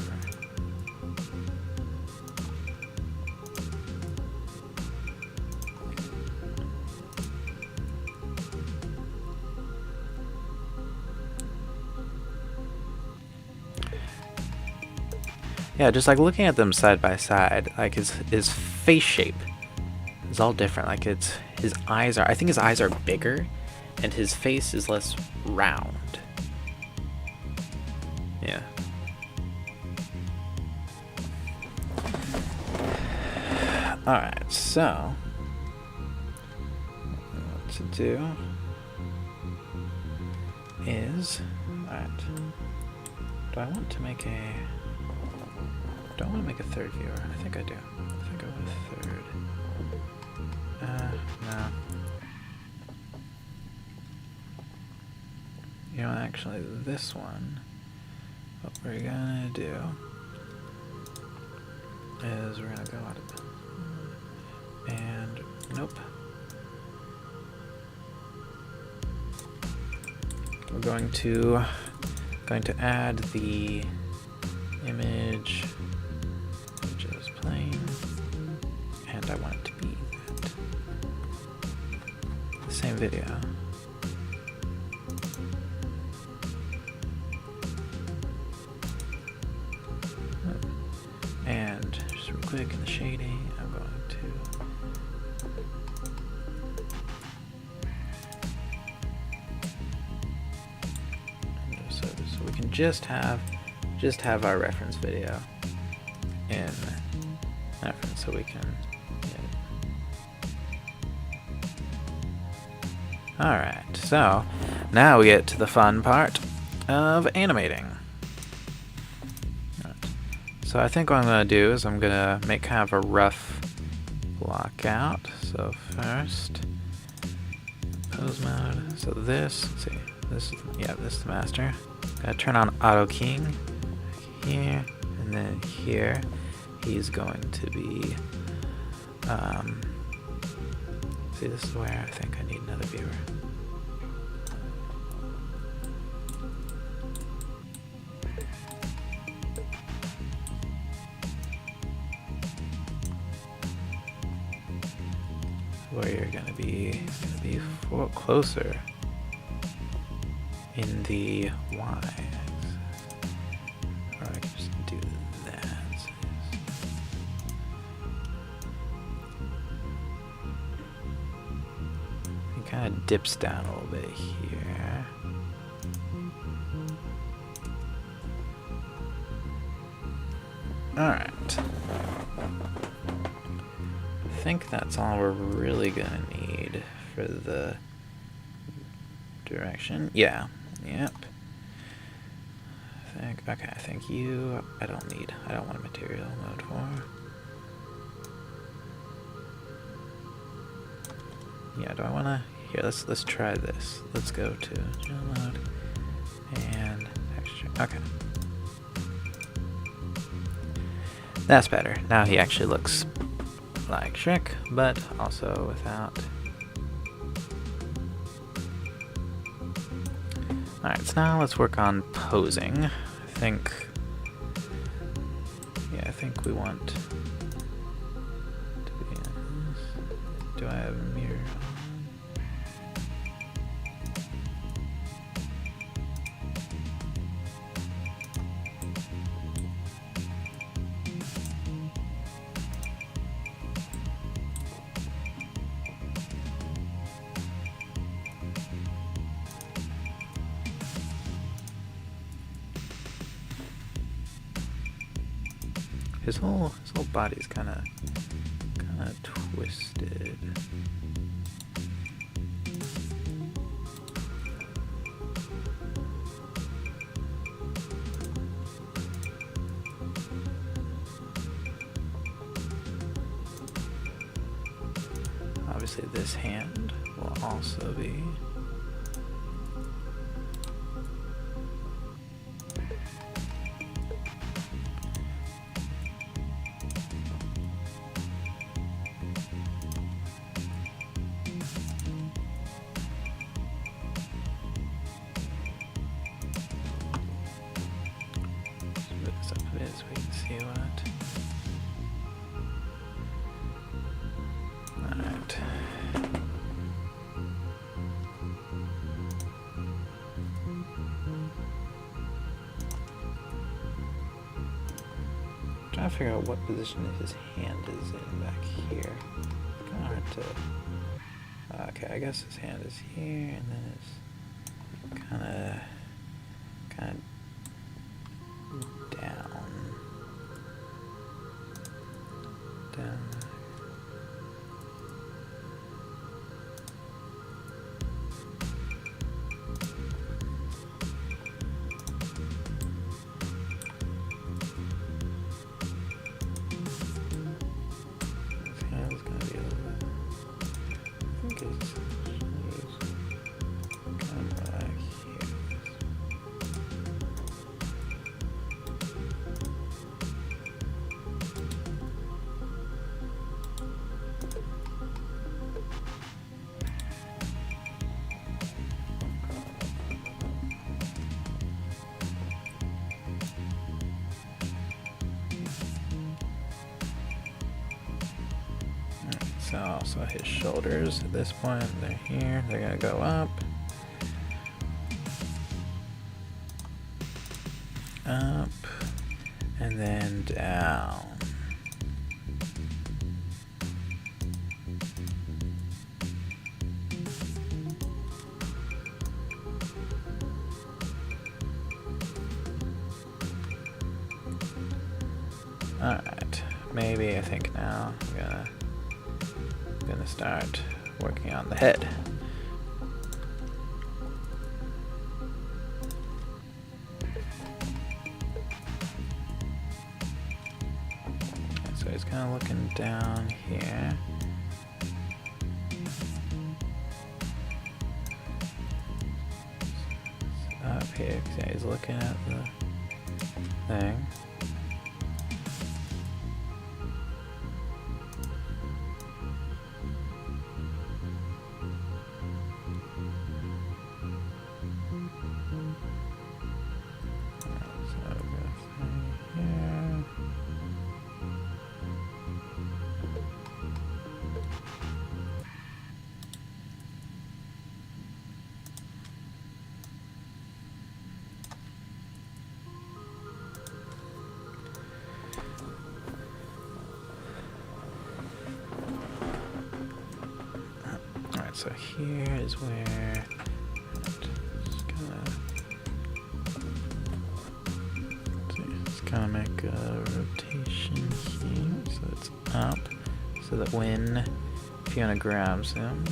Yeah, just like looking at them side by side, like his face shape is all different. Like his eyes are, I think his eyes are bigger, and his face is less round. Yeah. All right, so what to do is, all right. Do I want to make a? Do I want to make a third viewer? I think I do. I think I want a third. No. You know, actually, this one, what we're gonna do is we're gonna go out of, and nope. We're going to add the image. Plane, and I want it to be the same video. And just real quick in the shading, I'm going to so we can just have our reference video in reference, so we can. All right, so now we get to the fun part of animating. Right. So I think what I'm going to do is I'm going to make kind of a rough lockout. So first, pose mode. So this, let's see, this is the master. Gotta turn on auto keying here, and then here. He's going to be, see, this is where I think I need another viewer. Where you're going to be closer in the Y. Or I can just do that. Kind of dips down a little bit here. All right. I think that's all we're really gonna need for the direction. Yeah. Yep. I think you. I don't want a material mode for. Yeah. Do I want to? Here, let's try this. Let's go to general mode and texture. Okay. That's better. Now he actually looks like Shrek, but also without. Alright, so now let's work on posing. I think we want to be in this. Do I have a mirror on? His whole body's kind of twisted. obviously this hand will also be. This up a bit so we can see what. Alright. Trying to figure out what position his hand is in back here. It's kind of hard to. Okay, I guess his hand is here, and then it's kind of down. His hand's gonna be a little bit. I think it's kind of like here. So his shoulders at this point, they're here, they're gonna go up. Up, and then down. Alright, maybe I think now I'm gonna start working on the head. Okay, so he's kind of looking down here. Up here, 'cause yeah, he's looking at the thing. So here is where just kind of make a rotation here, so it's up, so that when Fiona grabs him,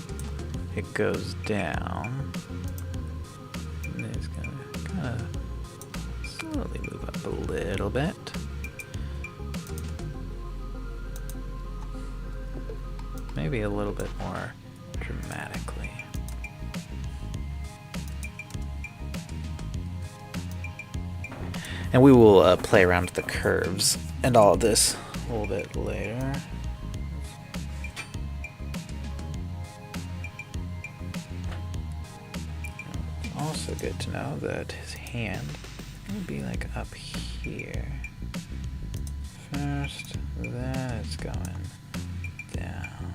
it goes down, and then he's gonna kind of slowly move up a little bit. Maybe a little bit more dramatically. And we will play around with the curves and all of this a little bit later. It's also good to know that his hand will be like up here first, then it's going down.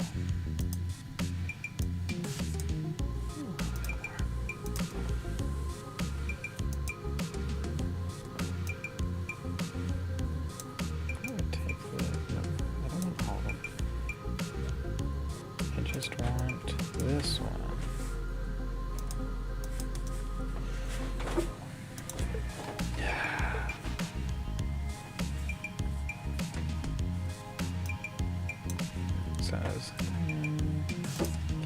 This one. So it's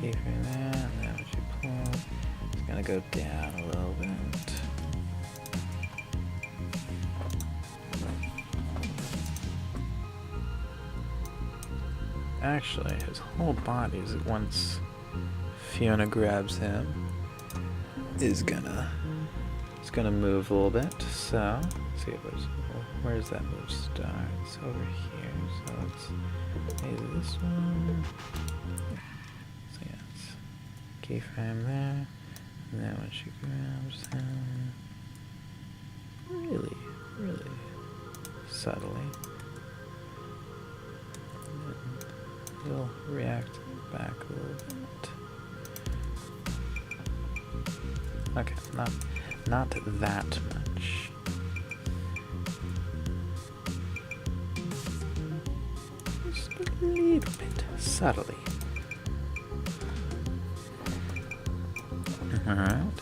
keep that, and then what you pull, it's gonna go down a little bit. actually, his whole body, once Fiona grabs him, is gonna move a little bit. So, let's see, where's that move start? It's over here. So let's maybe this one. So yeah, it's keyframe there. And then when she grabs him, really, really subtly, he'll react back a little bit. Okay, not that much. Just a little bit subtly. Alright.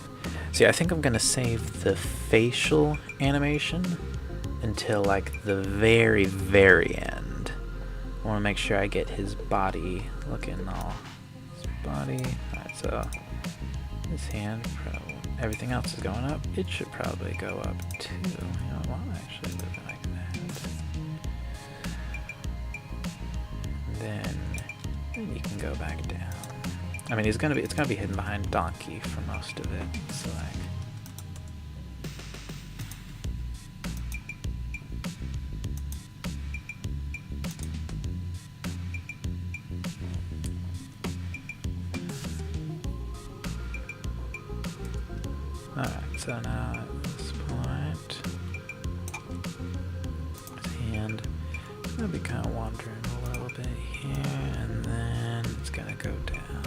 See, I think I'm gonna save the facial animation until like the very, very end. I wanna make sure I get his body looking all. His body. Alright, so his hand, everything else is going up. It should probably go up too. You know, it won't actually do it like that. Then you can go back down. I mean, it's gonna be hidden behind Donkey for most of it. So like. Alright, so now at this point, his hand is going to be kind of wandering a little bit here, and then it's going to go down.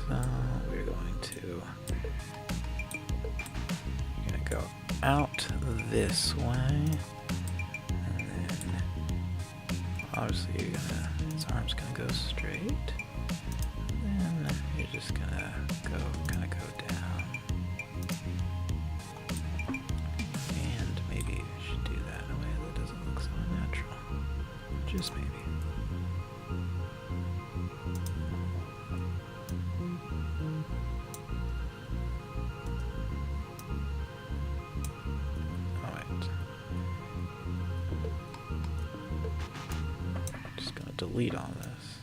So we're going to go out this way, and then obviously his arm's going to go straight. You're just gonna kind of go down, and maybe you should do that in a way that doesn't look so unnatural. Just maybe. Alright. Just gonna delete all this.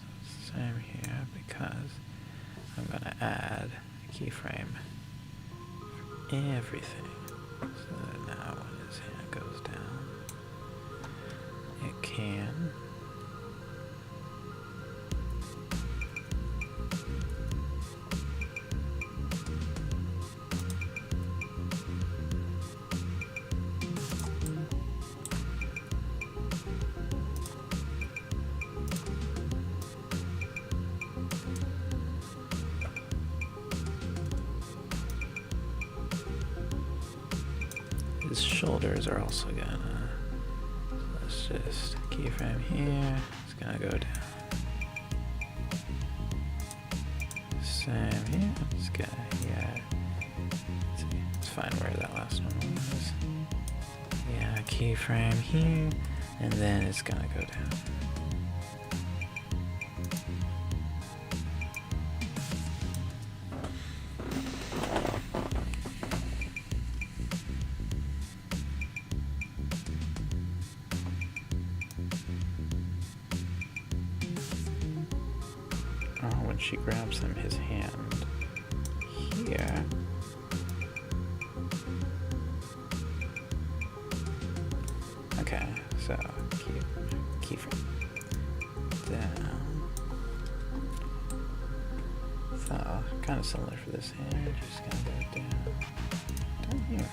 Same here because I'm gonna add a keyframe for everything. So that now when his hand goes down, it can. His shoulders are also gonna, let's just keyframe here, it's gonna go down. Same here, it's gonna, yeah, it's fine where that last one was. Yeah, keyframe here, and then it's gonna go down. When she grabs him, his hand here. Okay, so keyframe down. So kind of similar for this hand. Just gonna go down here.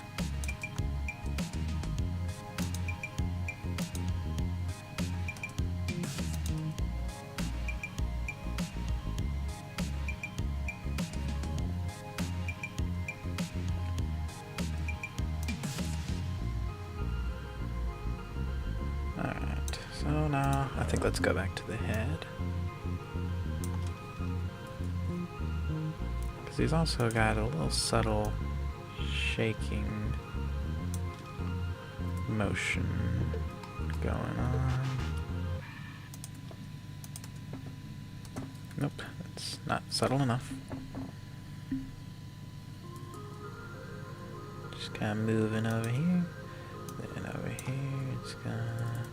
Alright, so now I think let's go back to the head. Because he's also got a little subtle shaking motion going on. Nope, it's not subtle enough. Just kind of moving over here. Then over here, it's gonna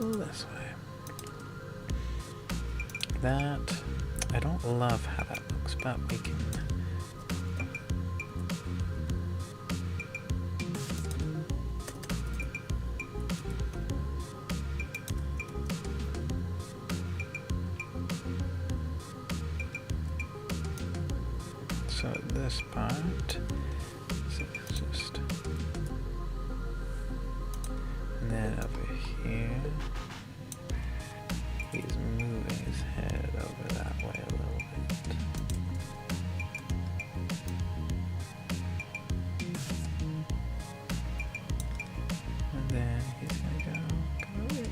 this way. That, I don't love how that looks, but we can... So this part, so it's just... And then over here, he's moving his head over that way a little bit. And then he's gonna go over here.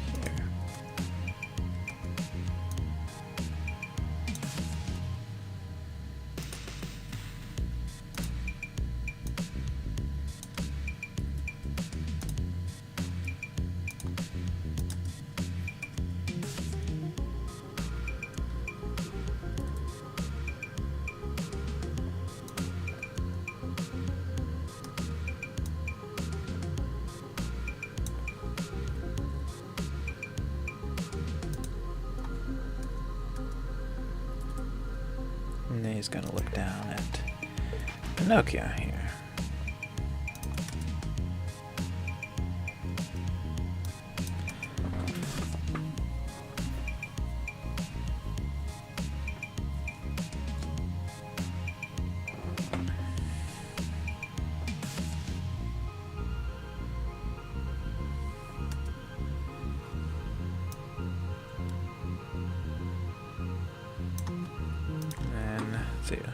And then he's gonna look down at Pinocchio here.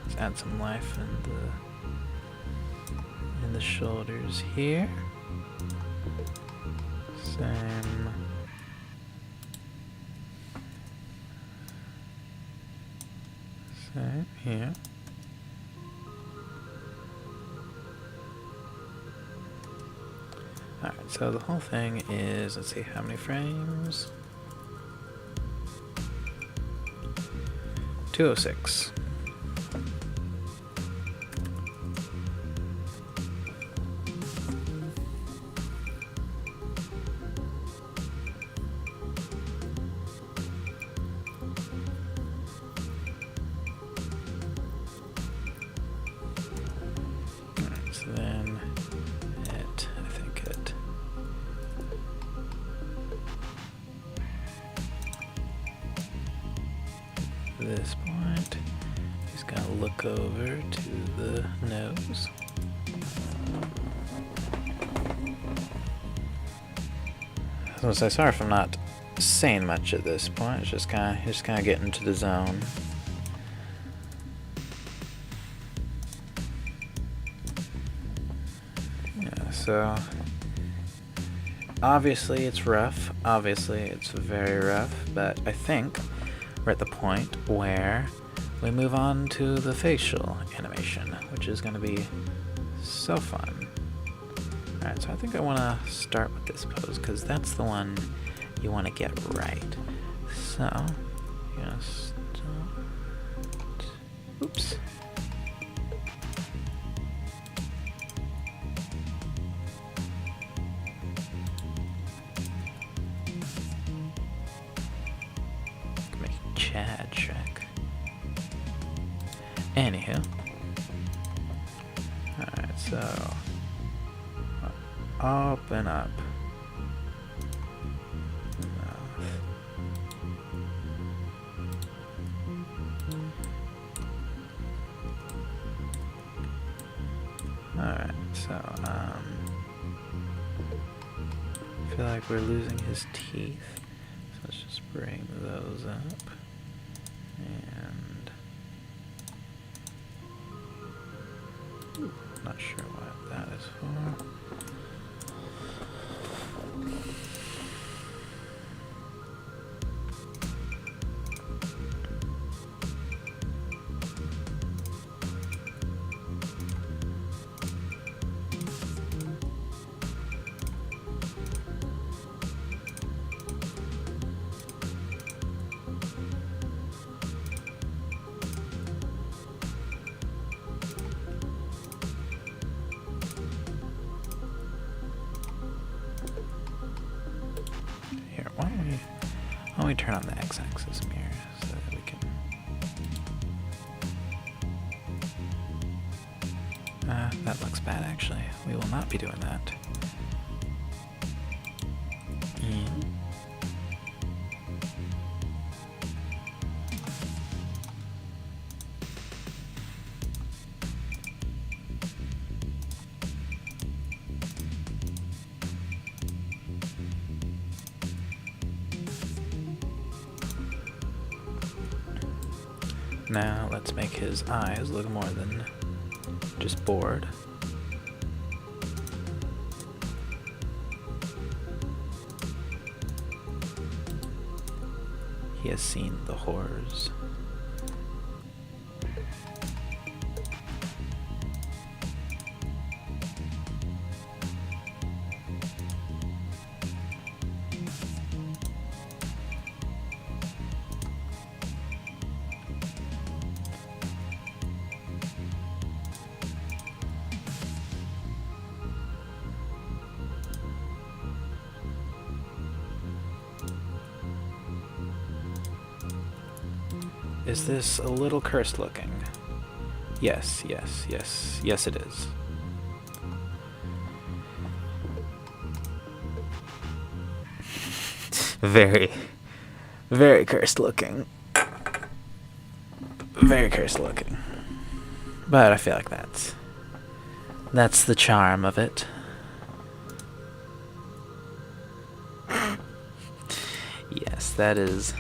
Let's add some life in the shoulders here. Same here. Alright, so the whole thing is, let's see how many frames. 206. So then I think at this point, he's gonna look over to the nose. I was gonna say, sorry if I'm not saying much at this point. It's just kind of getting into the zone. So, obviously it's rough, obviously it's very rough, but I think we're at the point where we move on to the facial animation, which is going to be so fun. Alright, so I think I want to start with this pose, because that's the one you want to get right. So, you're going to start... Oops. Chad Shrek. Anywho. Alright, so open up. Alright, so I feel like we're losing his teeth. So let's just bring those up. And not sure what that is for. Why don't we turn on the x-axis mirror so that we can... that looks bad actually. We will not be doing that. Now let's make his eyes look more than just bored. He has seen the horrors. Is this a little cursed looking? Yes, yes, yes, yes it is. Very, very cursed looking. Very cursed looking. But I feel like that's the charm of it. Yes, that is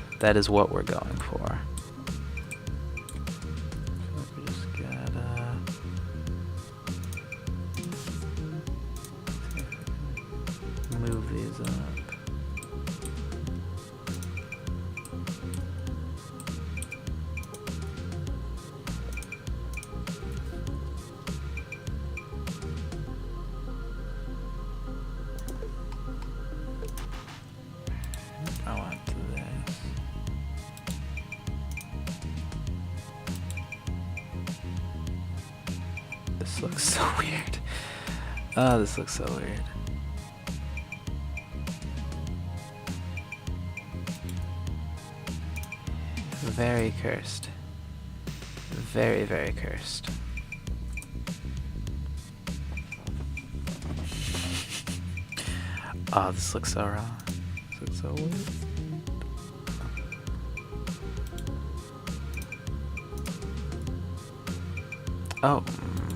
what we're going for. We just gotta move these up. I want this. This looks so weird. Oh, this looks so weird. Very cursed. Very, very cursed. Oh, this looks so wrong. This looks so weird. Oh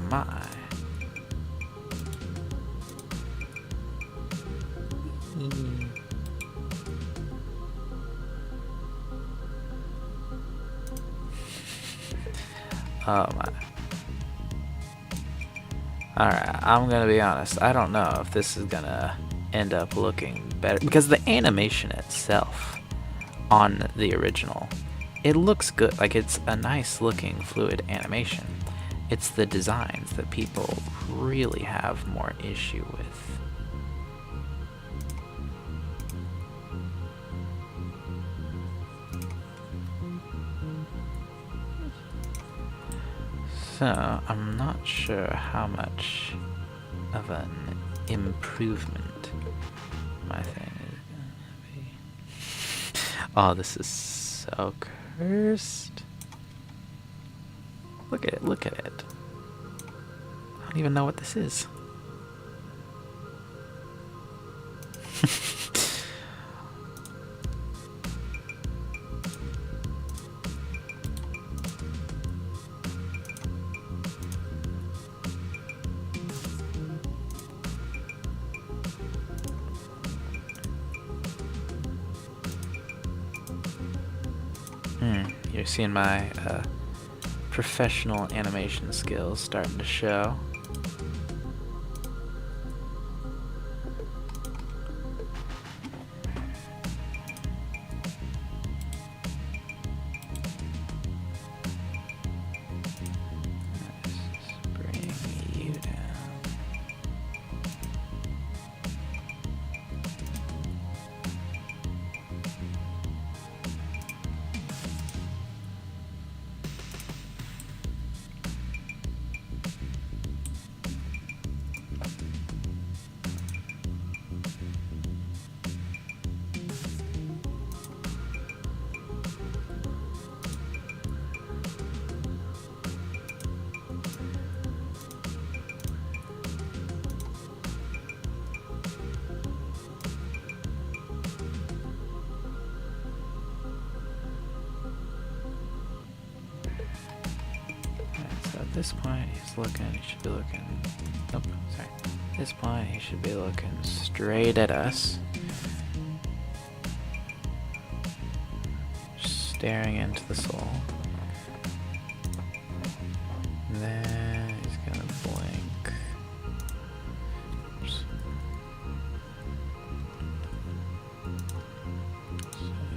my. Oh my. Alright, I'm gonna be honest. I don't know if this is gonna end up looking better. Because the animation itself on the original, it looks good. Like, it's a nice looking fluid animation. It's the designs that people really have more issue with. So, I'm not sure how much of an improvement my thing is gonna be. Oh, this is so cursed. Look at it, look at it. I don't even know what this is. You're seeing my professional animation skills starting to show. Let's bring you down. this point, he should be looking, nope, sorry. At this point, he should be looking straight at us. Staring into the soul. And then he's gonna blink. Oops.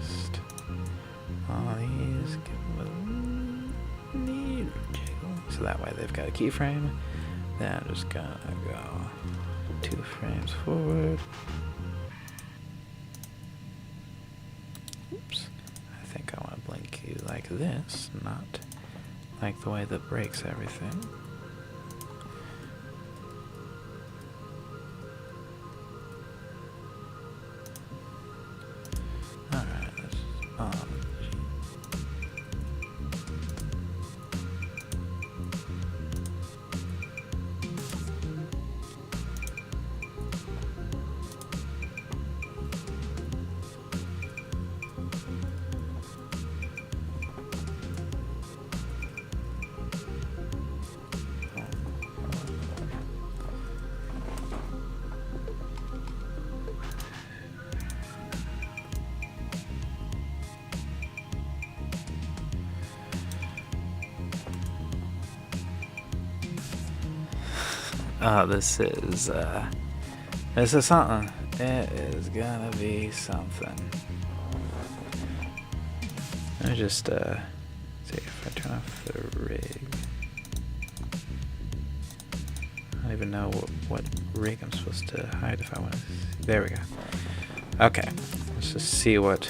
Just all these give them a little jiggle. So that way they've got a keyframe. Then I'm just gonna go 2 frames forward. Oops. I think I want to blink you like this, not like the way that breaks everything. Alright, let's oh, this is something. It is gonna be something. Let me just see if I turn off the rig. I don't even know what rig I'm supposed to hide if I want to. There we go. Okay, let's just see what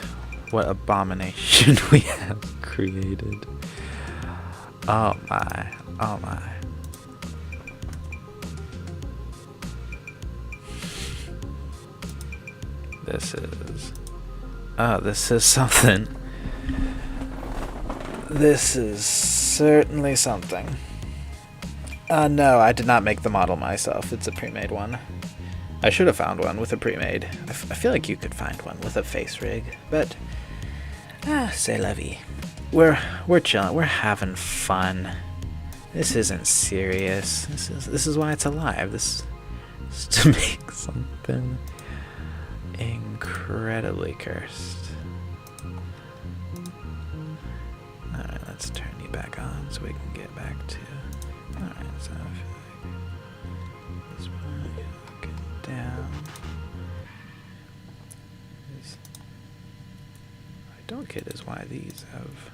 abomination we have created. Oh my, oh my. This is something. This is certainly something. No, I did not make the model myself. It's a pre-made one. I should have found one with a pre-made. I feel like you could find one with a face rig, but c'est la vie. We're chilling. We're having fun. This isn't serious. This is why it's alive. This is to make something incredibly cursed. Alright, let's turn you back on so we can get back to. Alright, so I feel like this one, get down. What I don't get is why these have.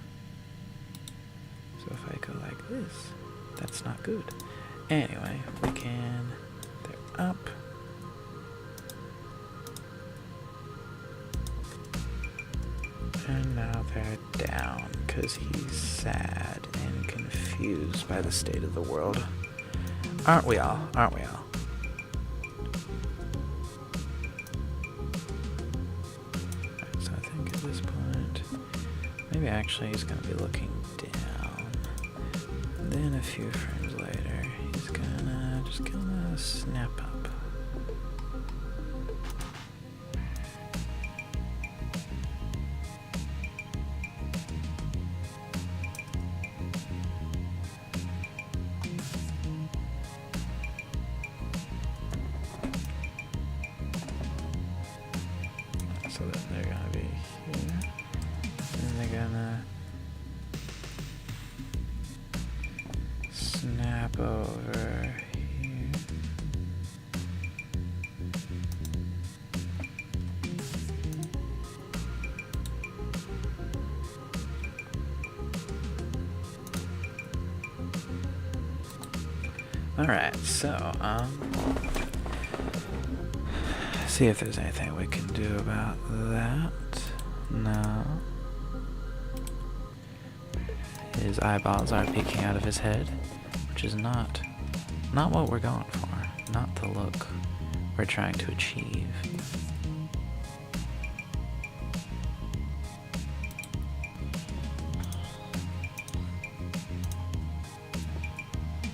So if I go like this, that's not good. Anyway, we can. They're up. And now they're down because he's sad and confused by the state of the world. Aren't we all? Aren't we all? Right, so I think at this point, maybe actually he's going to be looking down. And then a few frames later, he's just gonna snap up. So then they're gonna be here, and they're gonna snap over here. All right, so see if there's anything we can do about that. No. His eyeballs are peeking out of his head, which is not what we're going for. Not the look we're trying to achieve.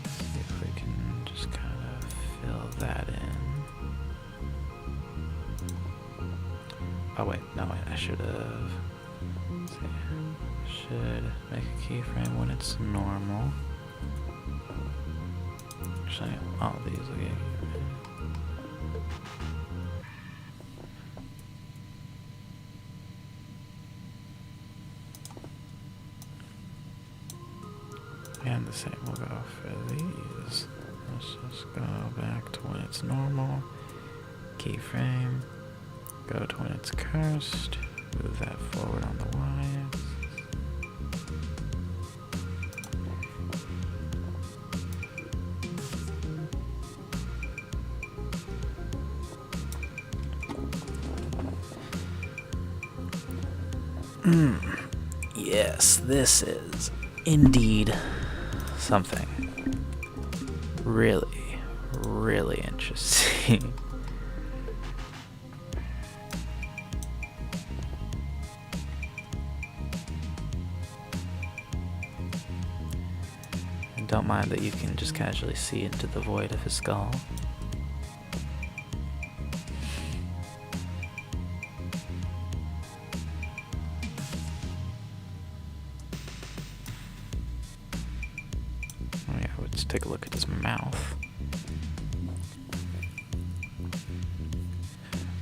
See if we can just kind of fill that in. Oh wait, no wait, I should have. Should make a keyframe when it's normal. Actually, all of these will get and the same will go for these. Let's just go back to when it's normal. Keyframe. Go to when it's cursed. Move that forward on the Y. Yes, this is indeed something really, really interesting. And don't mind that you can just casually see into the void of his skull. Let's take a look at his mouth.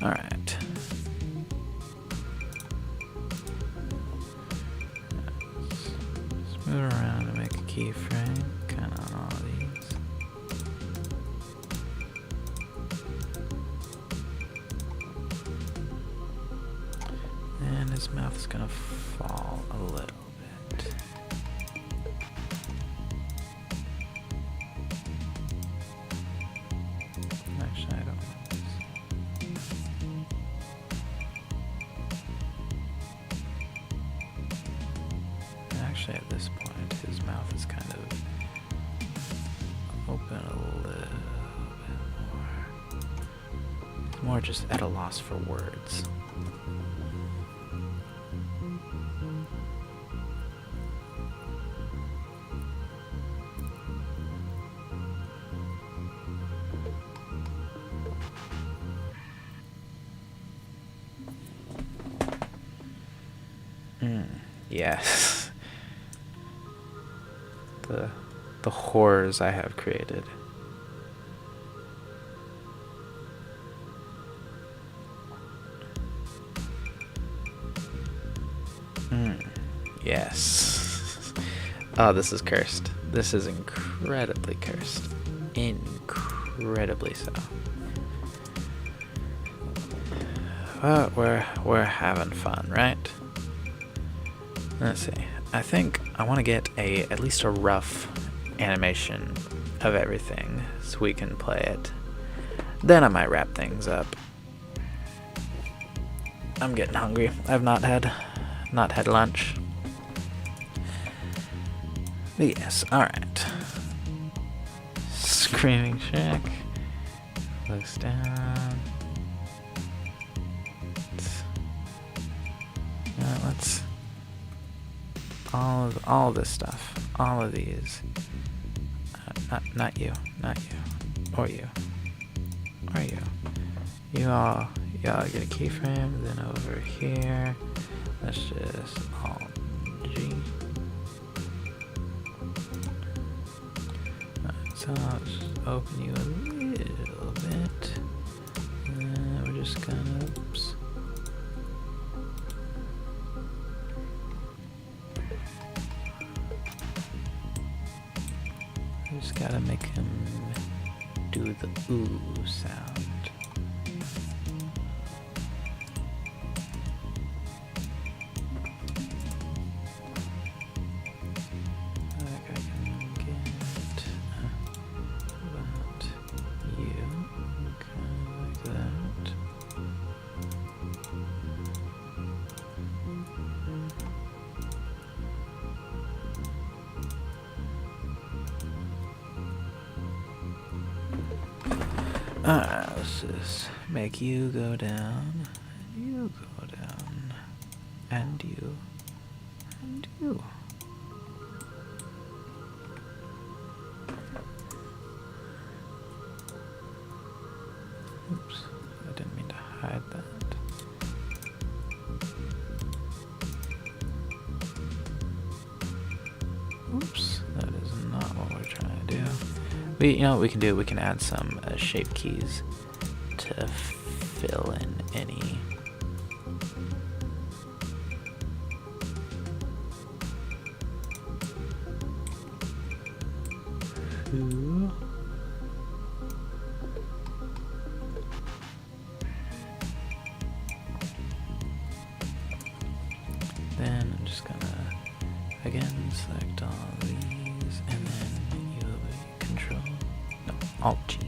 Alright. Let's move around and make a keyframe, kind of on all these. And his mouth is going to fall a little bit. Actually, at this point, his mouth is kind of open a little bit more. It's more just at a loss for words. Yes. The horrors I have created. Yes. Oh, this is cursed. This is incredibly cursed. Incredibly so. But we're having fun, right? Let's see. I think I want to get at least a rough animation of everything so we can play it. Then I might wrap things up. I'm getting hungry. I've not had lunch. But yes, alright. Screaming Shrek. Looks down. Let's all this stuff, all of these. Not you, or you. You all get a keyframe. Then over here, let's just Alt G. So I'll just open you a little bit. And we're just gonna, oops. Just gotta make him do the ooh sound. Like I can get about you, kind of like that. Let's just make you go down, and you go down, and you, and you. Oops, I didn't mean to hide that. Oops, that is not what we're trying to do. You know what we can do? We can add some shape keys to fill in any. Then I'm just gonna again select all these and then you control Alt G.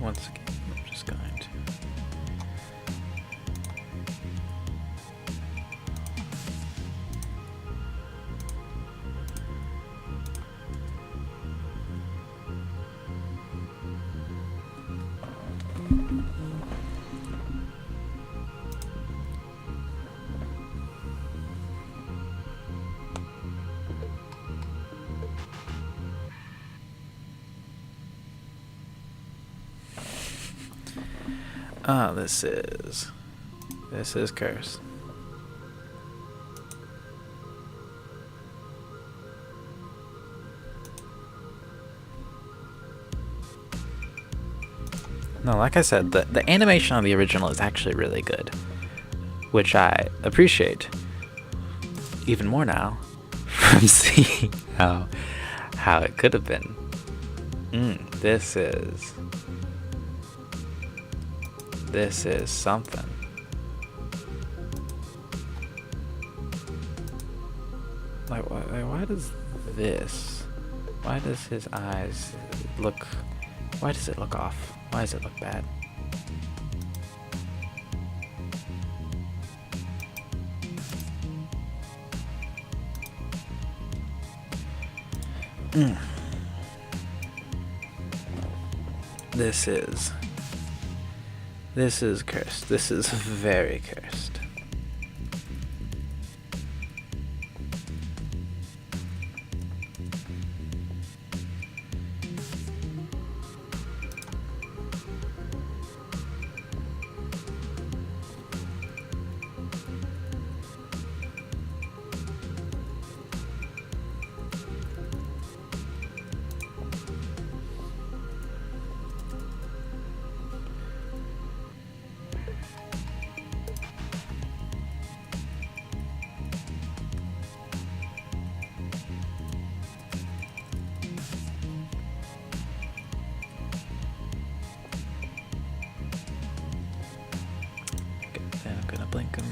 Once again, I'm just going to this is cursed. No, like I said, the animation on the original is actually really good, which I appreciate even more now from seeing how it could have been. This is something. Like, why does this? Why does his eyes look? Why does it look off? Why does it look bad? This is cursed. This is very cursed. Then I'm gonna blink him,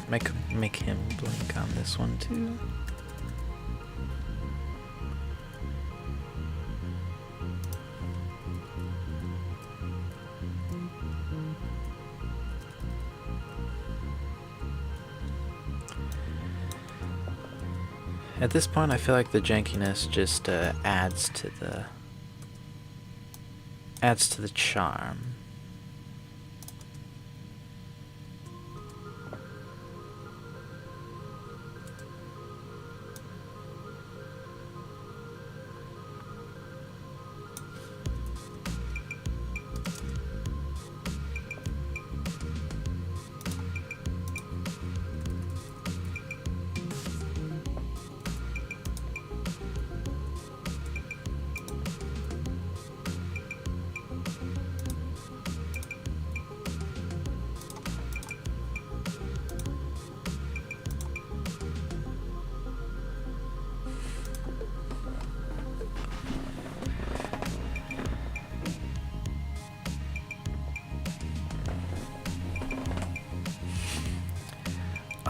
make him blink on this one too. At this point, I feel like the jankiness just adds to the charm.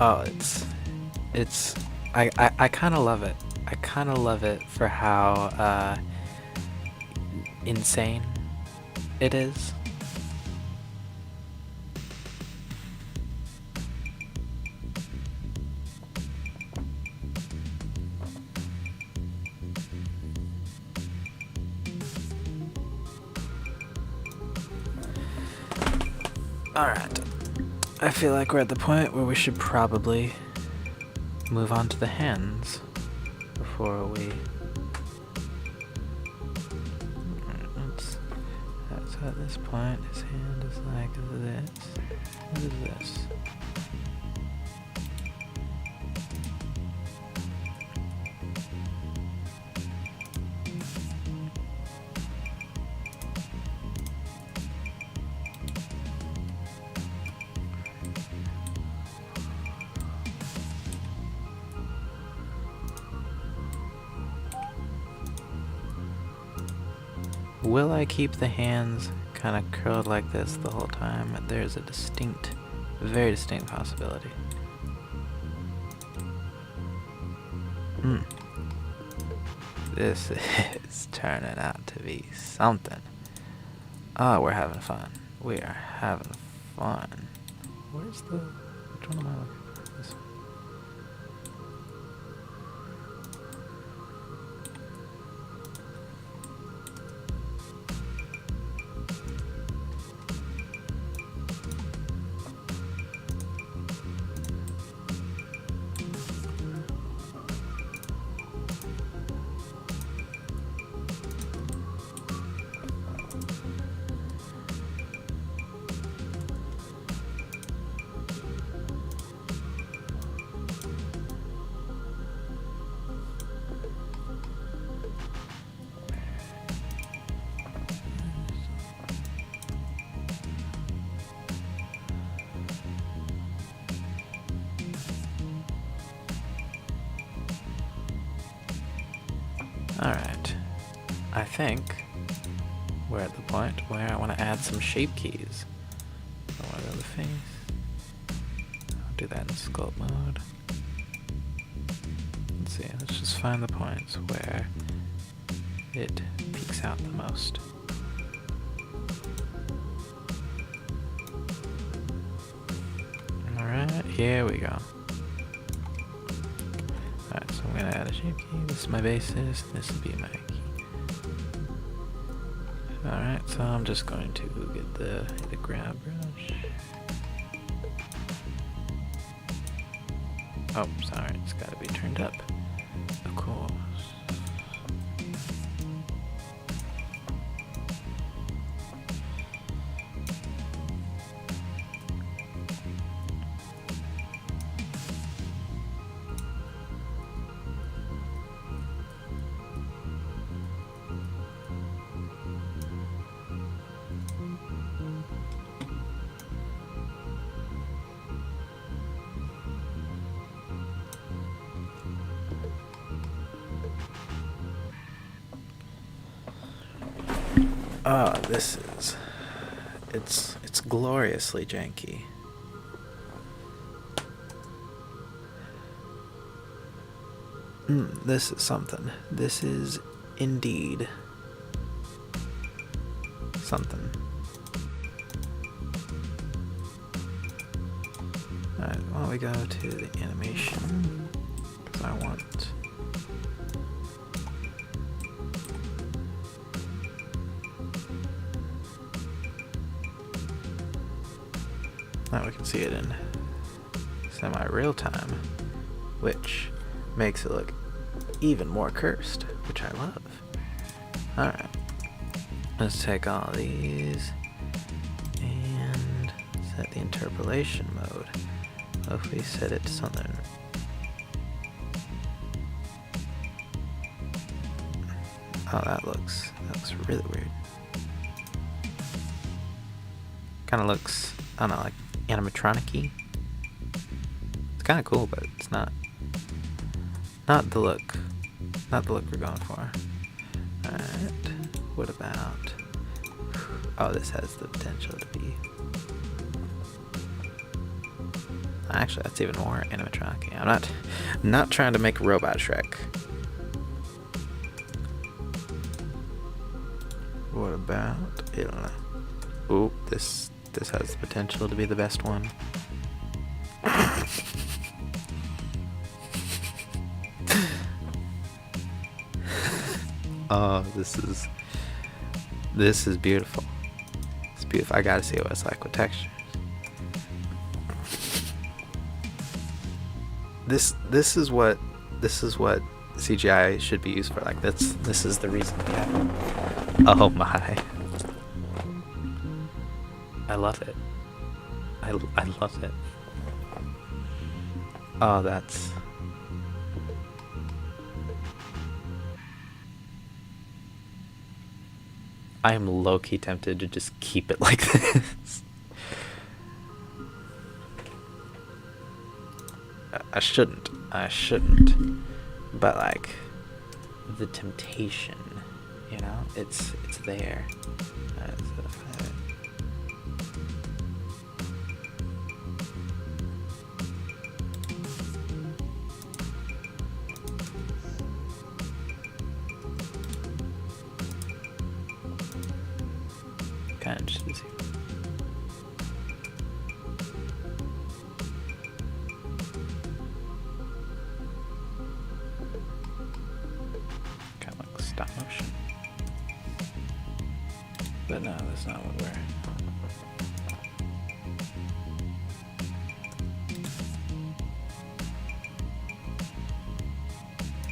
Oh, I kind of love it. I kind of love it for how insane it is. Alright. I feel like we're at the point where we should probably move on to the hands before we... So at this point, his hand is like this. What is this? Will I keep the hands kind of curled like this the whole time? There's a distinct, very distinct possibility. This is turning out to be something. Oh, we're having fun. We are having fun. Where's the... Which one am I looking for? This one. Alright, I think we're at the point where I want to add some shape keys. I want to go to the face. I'll do that in sculpt mode. Let's see, let's just find the points where it peeks out the most. Alright, here we go. Alright, so I'm going to add a shape key. This is my basis. This will be my key. Alright, so I'm just going to get the grab brush. Oh, sorry, it's gotta be turned up. Of course. Oh, it's gloriously janky. This is something. This is indeed something. Alright, well, we go to the animation, because I want... Now we can see it in semi-real time, which makes it look even more cursed, which I love. Alright, let's take all these and set the interpolation mode. Hopefully set it to something. Oh, that looks really weird. Kind of looks, I don't know, like animatronic-y. It's kind of cool, but it's not the look we're going for. Alright, what about, oh, this has the potential to be, actually that's even more animatronic-y. I'm not trying to make a robot Shrek. What about, I don't know. Ooh, this has the potential to be the best one. Oh, this is beautiful. It's beautiful. I gotta see what it's like with textures. This is what CGI should be used for. Like this is the reason we have it. Oh my. I love it. I love it. Oh, that's... I am low-key tempted to just keep it like this. I shouldn't. But like, the temptation, you know, it's there. Kind of interested to see. Kind of like stop motion. But no, that's not what we're...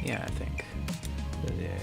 Yeah, I think. Yeah.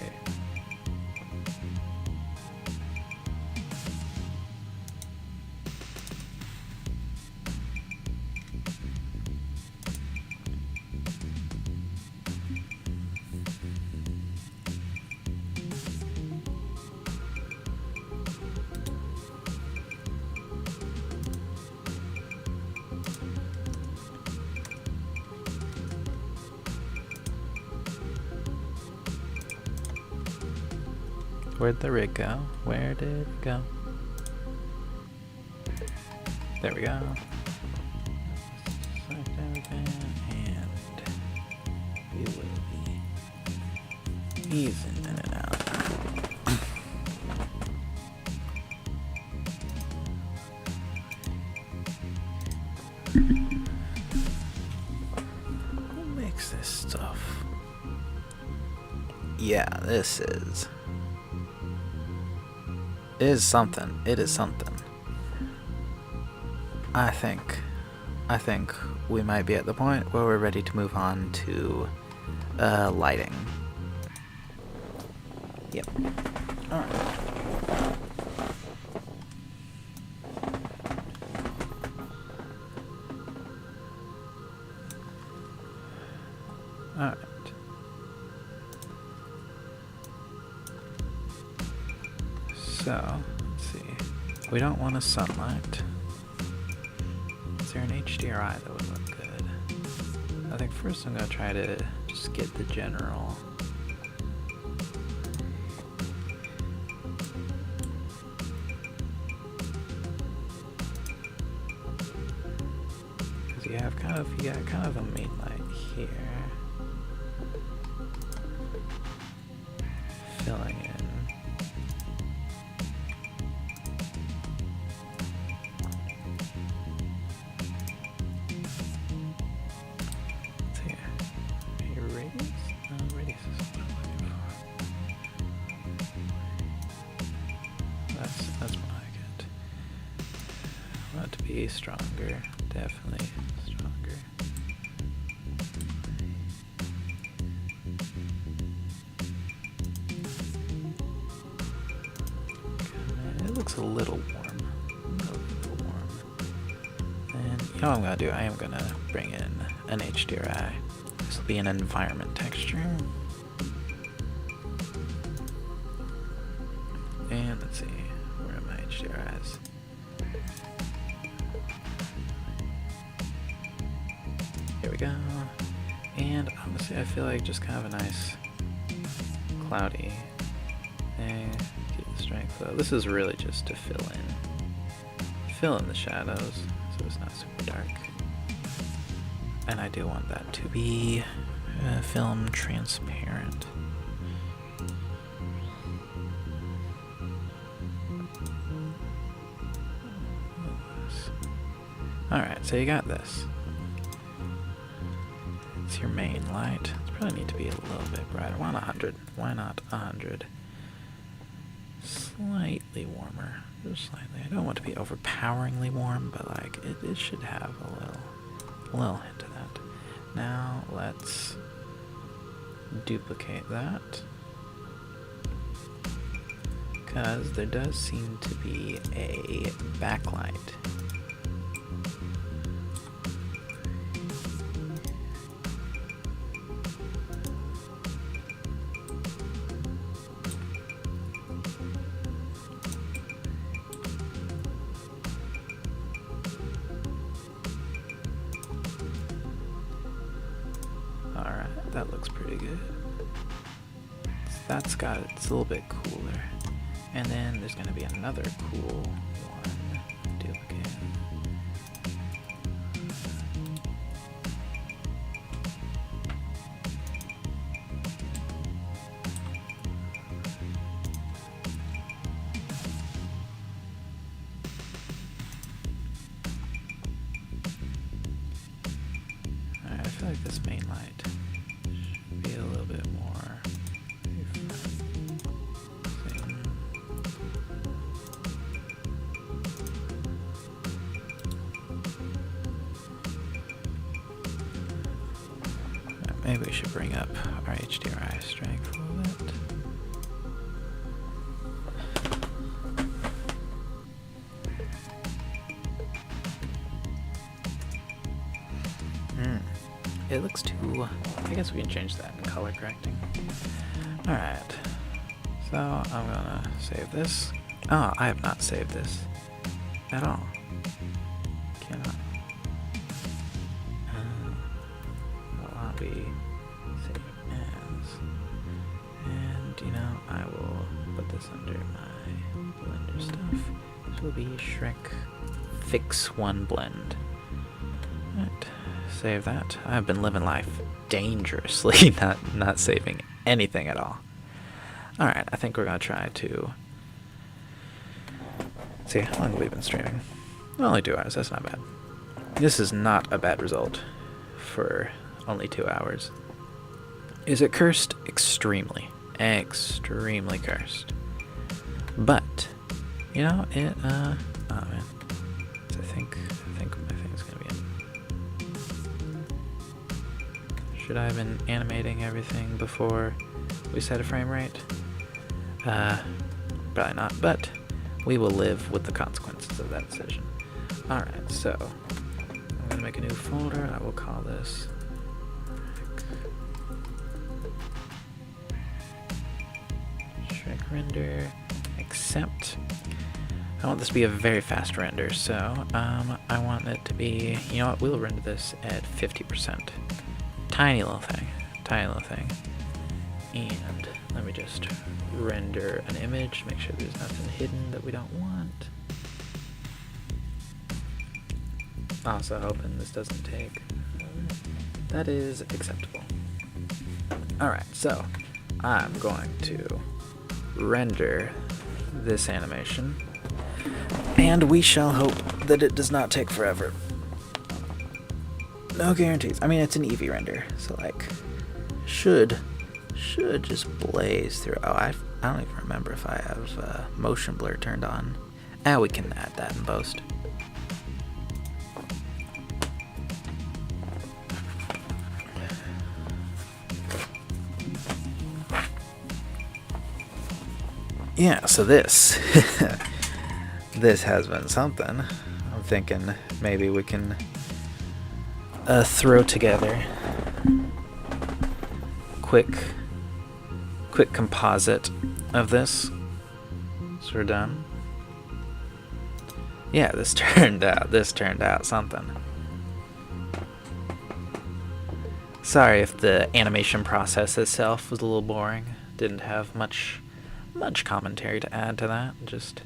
Where'd the rig go? Where did it go? There we go. Select everything, and we will be easing in and out. Who makes this stuff? Yeah, this is... is something. It is something. I think we might be at the point where we're ready to move on to lighting. Yep. Alright. Alright. So, let's see. We don't want a sunlight. Is there an HDRI that would look good? I think first I'm going to try to just get the general. Because you got kind of a main light here. Filling in. Stronger, definitely stronger. It looks a little warm. And you know what I'm gonna do? I am gonna bring in an HDRI. This will be an environment texture. And let's see, where are my HDRIs? Here we go. And honestly, I feel like just kind of a nice cloudy thing. Keep the strength though. This is really just to fill in the shadows, so it's not super dark. And I do want that to be film transparent. Alright, so you got this. It's your main light. It's probably need to be a little bit brighter. Why not 100? Why not 100? Slightly warmer. Just slightly. I don't want to be overpoweringly warm, but like it should have a little hint of that. Now let's duplicate that. Because there does seem to be a backlight. Alright, that looks pretty good. It's a little bit cooler. And then there's going to be another cool one. Duplicate. Alright, I feel like this main light should be a little bit more. Maybe we should bring up our HDRI strength a little bit. It looks too... I guess we can change that in color correcting. Alright. So, I'm gonna save this. Oh, I have not saved this at all. Cannot. Lobby. Save as. And, you know, I will put this under my Blender stuff. This will be Shrek Fix One Blend. Alright. Save that. I've been living life dangerously, not saving anything at all. Alright, I think we're gonna try to see how long have we been streaming. Only 2 hours, that's not bad. This is not a bad result for only 2 hours. Is it cursed? Extremely. Extremely cursed. But You know, it, oh man. I think my thing's gonna be in. Should I have been animating everything before we set a frame rate? Probably not, but we will live with the consequences of that decision. Alright, so I'm gonna make a new folder. I will call this Shrek render, accept. I want this to be a very fast render, so I want it to be, you know what, we'll render this at 50%. Tiny little thing. And let me just render an image, make sure there's nothing hidden that we don't want. Also hoping this doesn't take. That is acceptable. Alright, so I'm going to render this animation, and we shall hope that it does not take forever. No guarantees. I mean, it's an Eevee render, so like, should just blaze through. Oh, I don't even remember if I have motion blur turned on. We can add that in post. Yeah, so this this has been something. I'm thinking maybe we can throw together quick composite of this. So we're done. Yeah, this turned out something. Sorry if the animation process itself was a little boring. Didn't have much commentary to add to that. Just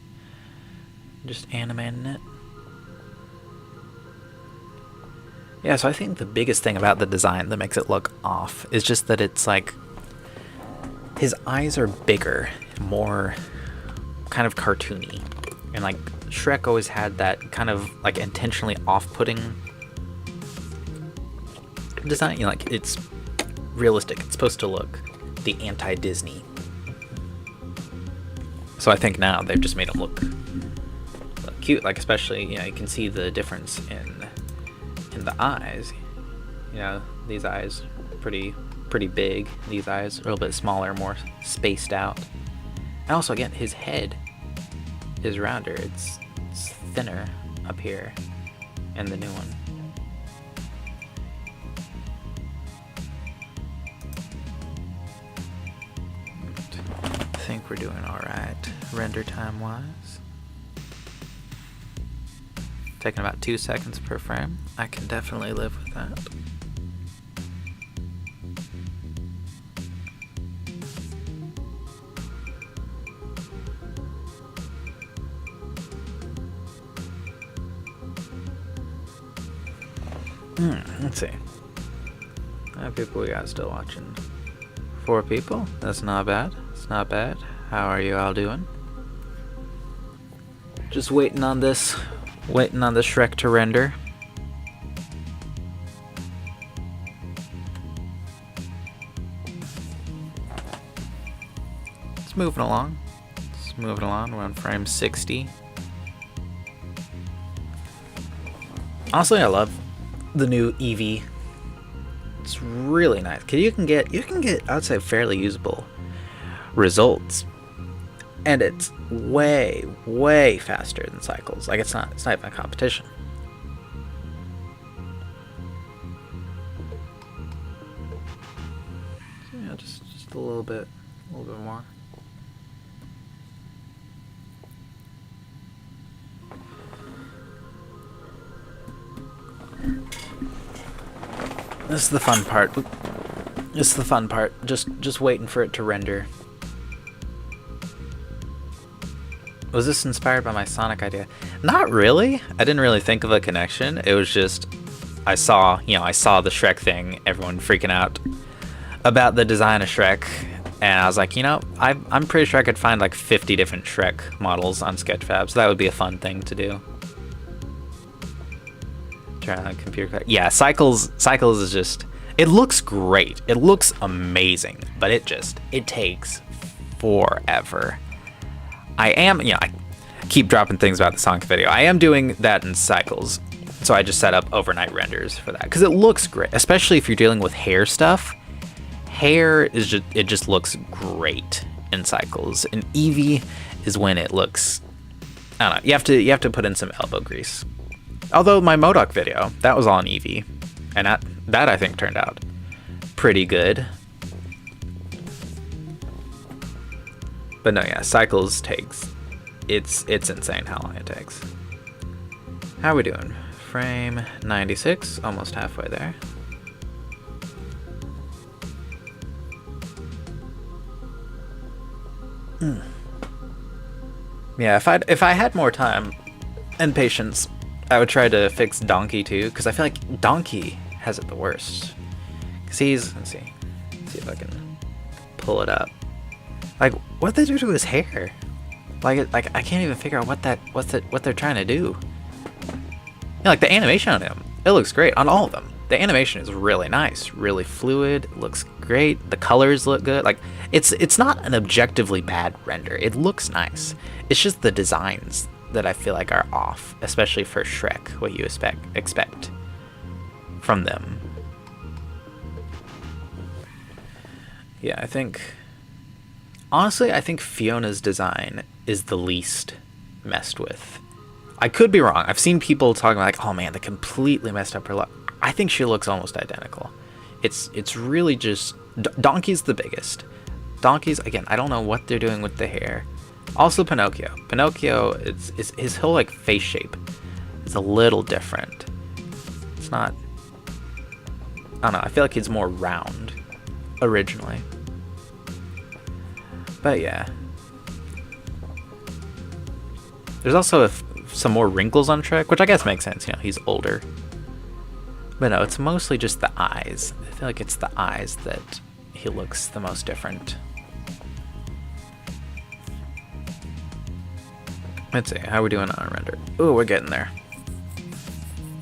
animating it. Yeah, so I think the biggest thing about the design that makes it look off is just that it's like his eyes are bigger, more kind of cartoony. And like Shrek always had that kind of like intentionally off-putting design. You know, like it's realistic. It's supposed to look the anti-Disney. So I think now they've just made him look cute. Like especially, you know, you can see the difference in the eyes. You know, these eyes pretty big. These eyes are a little bit smaller, more spaced out. And also again, his head is rounder. It's thinner up here in the new one. I think we're doing alright render time wise. Taking about 2 seconds per frame. I can definitely live with that. Let's see. How many people we got still watching? 4 people? That's not bad. It's not bad. How are you all doing? Just waiting on this Shrek to render. It's moving along. We're on frame 60. Honestly, I love the new Eevee. It's really nice. 'Cause you can get I'd say fairly usable results. And it's way faster than Cycles. Like it's not even a competition. So yeah, just a little bit more. This is the fun part. Just waiting for it to render. Was this inspired by my Sonic idea? Not really. I didn't really think of a connection. It was just I saw the Shrek thing, everyone freaking out about the design of Shrek, and I was like, you know, I'm pretty sure I could find like 50 different Shrek models on Sketchfab, so that would be a fun thing to do. Turn on computer. Yeah, Cycles is just, it looks great. It looks amazing, but it takes forever. keep dropping things about the Sonic video. I am doing that in cycles. So I just set up overnight renders for that because it looks great, especially if you're dealing with hair stuff. Hair is just, it just looks great in cycles. And Eevee is when it looks, I don't know, you have to put in some elbow grease. Although my MODOK video, that was on Eevee, and that I think turned out pretty good. But no, yeah, cycles takes, it's insane how long it takes. How are we doing? Frame 96, almost halfway there. Yeah, if I had more time and patience, I would try to fix Donkey too, because I feel like Donkey has it the worst. Cause let's see if I can pull it up. Like, what they do to his hair? Like I can't even figure out what they're trying to do. Yeah, like the animation on him, it looks great on all of them. The animation is really nice, really fluid, looks great. The colors look good. Like it's not an objectively bad render. It looks nice. It's just the designs that I feel like are off, especially for Shrek, what you expect from them. Yeah, honestly, I think Fiona's design is the least messed with. I could be wrong. I've seen people talking about like, oh man, they completely messed up her look. I think she looks almost identical. It's really just Donkey's the biggest. Donkey's, again, I don't know what they're doing with the hair. Also Pinocchio. Pinocchio, it's his whole like face shape is a little different. It's not, I don't know. I feel like he's more round originally. But yeah. There's also some more wrinkles on Shrek, which I guess makes sense, you know, he's older. But no, it's mostly just the eyes. I feel like it's the eyes that he looks the most different. Let's see, how are we doing on render? Ooh, we're getting there.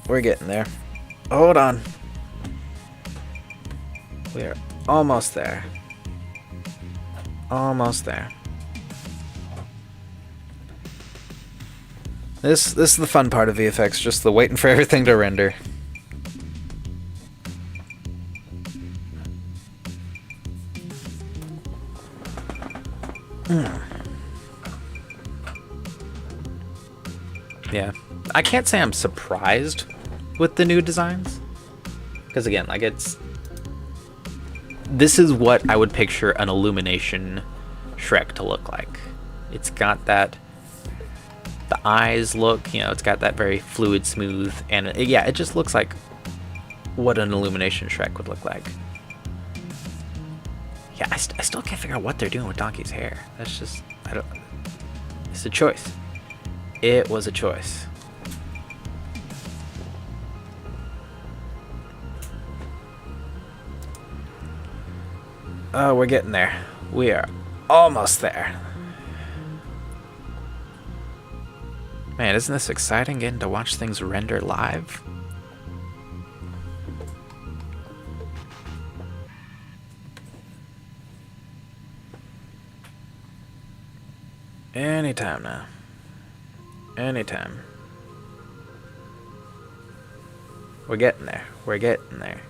We're getting there. Hold on. We are almost there. Almost there. This is the fun part of VFX, just the waiting for everything to render. Yeah, I can't say I'm surprised with the new designs, because again, like this is what I would picture an Illumination Shrek to look like. It's got that, the eyes look, you know, it's got that very fluid, smooth, and yeah, it just looks like what an Illumination Shrek would look like. Yeah, I still can't figure out what they're doing with Donkey's hair. That's just, it's a choice. It was a choice. Oh, we're getting there. We are almost there. Man, isn't this exciting getting to watch things render live? Anytime now. Anytime. We're getting there. We're getting there.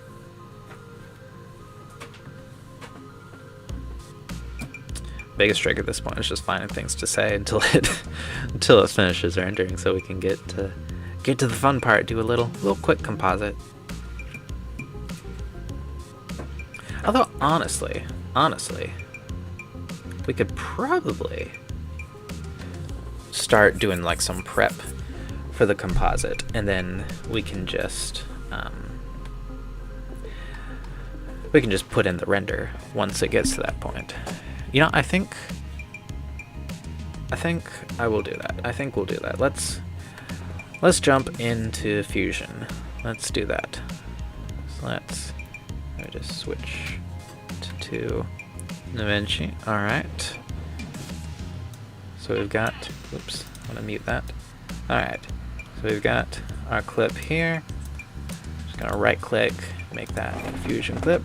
Biggest trick at this point is just finding things to say until it finishes rendering, so we can get to the fun part. Do a little quick composite. Although honestly, we could probably start doing like some prep for the composite, and then we can just put in the render once it gets to that point. You know, I think I will do that. I think we'll do that. Let's jump into Fusion. Let's do that. So let me just switch to DaVinci. All right. So we've got, oops, I want to mute that. All right. So we've got our clip here. Just gonna right click, make that a Fusion clip.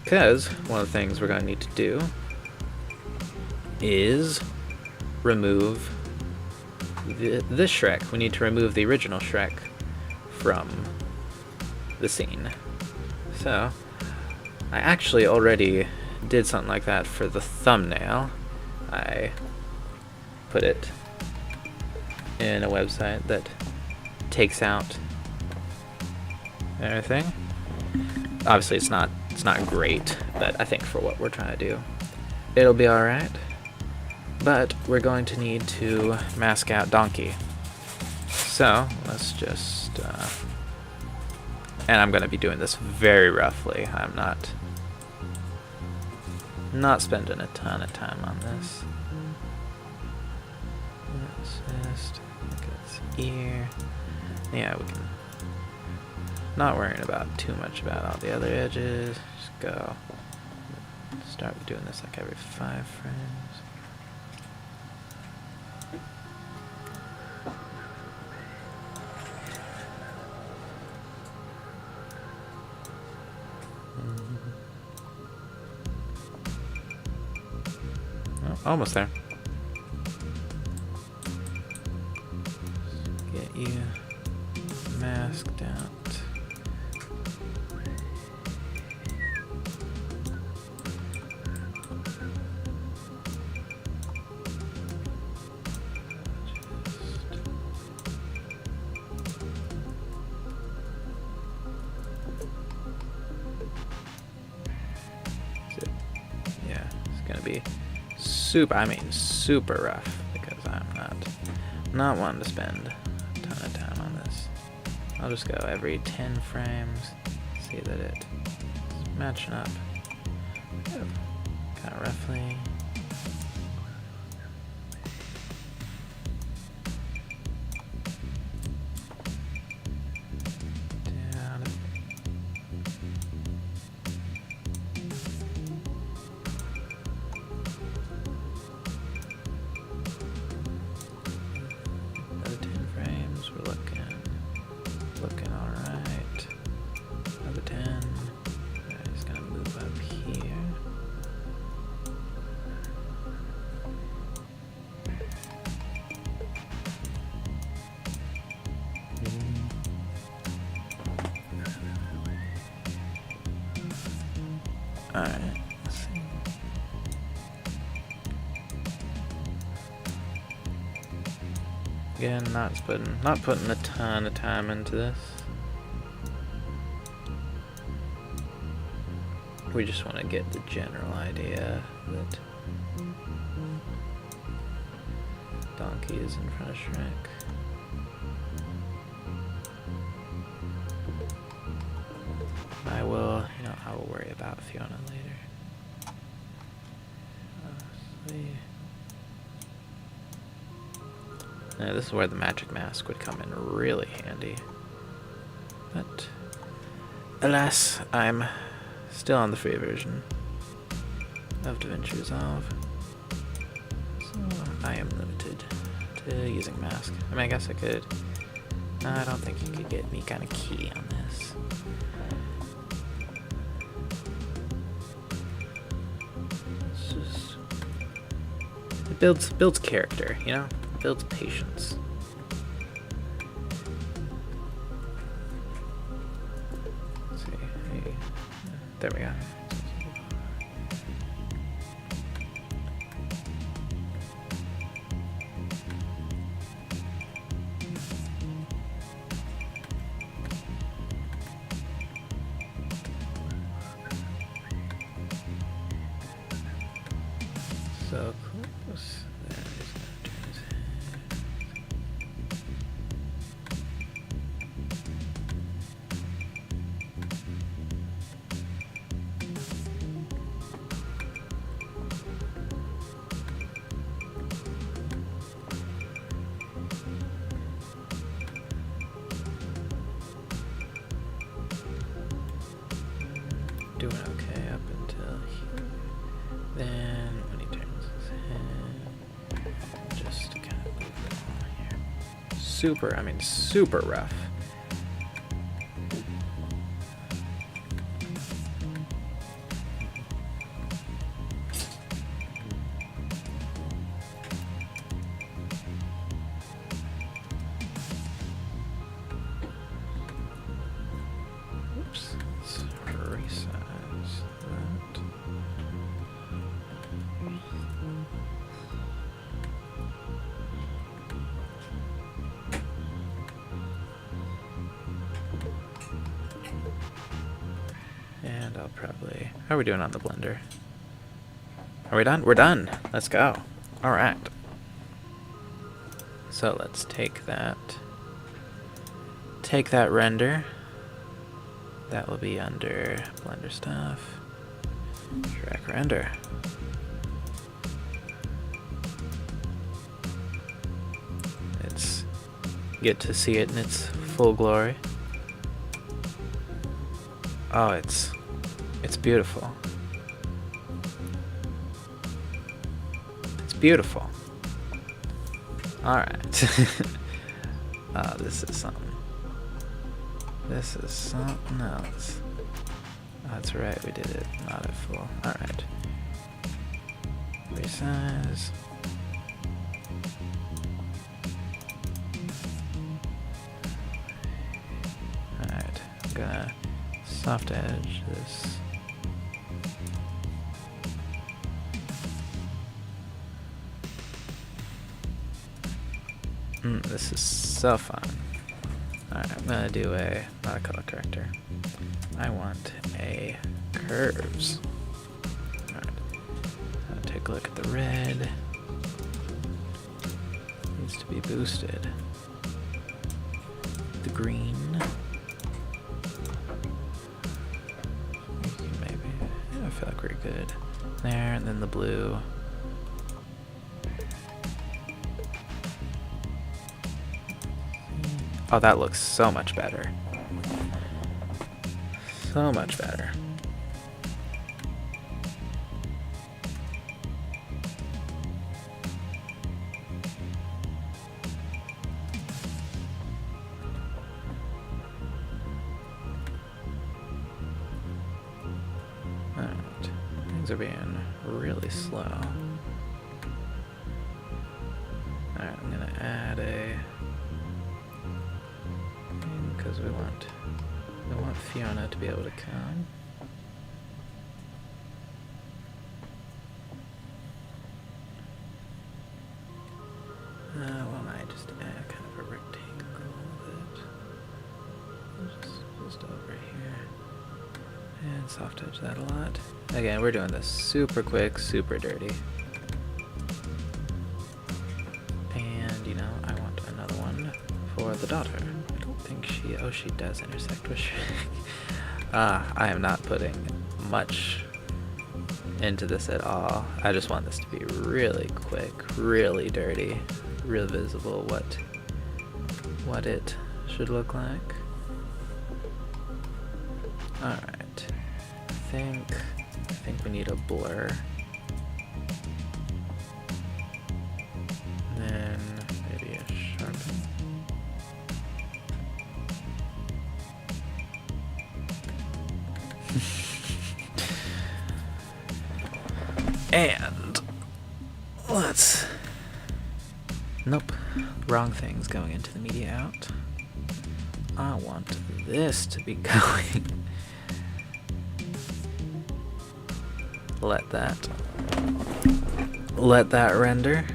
Because one of the things we're gonna need to do is remove this Shrek, we need to remove the original Shrek from the scene. So, I actually already did something like that for the thumbnail. I put it in a website that takes out everything. Obviously it's not great, but I think for what we're trying to do, it'll be alright. But we're going to need to mask out Donkey. So let's just and I'm going to be doing this very roughly. I'm not spending a ton of time on this. Let's just look at its ear. Yeah, we can. Not worrying about too much about all the other edges. Just go. Start doing this like every 5 frames. Oh, almost there. Get you masked out. Yeah, it's gonna be super rough, because I'm not wanting to spend a ton of time on this. I'll just go every 10 frames, see that it's matching up kind of roughly. Down. Another 10 frames, we're looking alright. Another 10. Yeah, he's gonna move up here. Alright, let's see. Again, not putting a ton of time into this. We just want to get the general idea that Donkey is in front of Shrek. I will worry about Fiona later. Now, this is where the magic mask would come in really handy. But alas, I'm still on the free version of DaVinci Resolve, so I am limited to using mask. I mean, I guess I could. I don't think you could get any kind of key on this. It's just, it builds character, you know? It builds patience. Let's see. Hey. There we go. So close. There he's gonna turn his head. Doing okay up until here. Then when he turns his head, just kind of move it along here. Super rough. Let's resize that. And I'll probably... How are we doing on the blender? Are we done? We're done! Let's go. Alright. So let's take that. Take that render. That will be under Blender stuff. Shrek render. Let's get to see it in its full glory. Oh, it's beautiful. It's beautiful. Alright. Oh, this is something. This is something else. Oh, that's right, we did it not at full. Alright. Resize. Alright, I'm gonna soft edge this. This is so fun. Alright, I'm gonna do not a color corrector. I want a curves. Alright, I'll take a look at the red. Needs to be boosted. The green. Maybe, I feel like we're good. There, and then the blue. Oh, that looks so much better. So much better. Alright. Things are being really slow. Alright, I'm gonna add a... because we want Fiona to be able to come. Well, I just add kind of a rectangle that just over here, and soft edge that a lot. Again, we're doing this super quick, super dirty. And you know, I want another one for the daughter. She does intersect with Shrek. I am not putting much into this at all. I just want this to be really quick, really dirty, real visible what it should look like. Alright. I think we need a blur. Then maybe a sharpen. And let's... Nope. Wrong thing's going into the media out. I want this to be going. Let that render.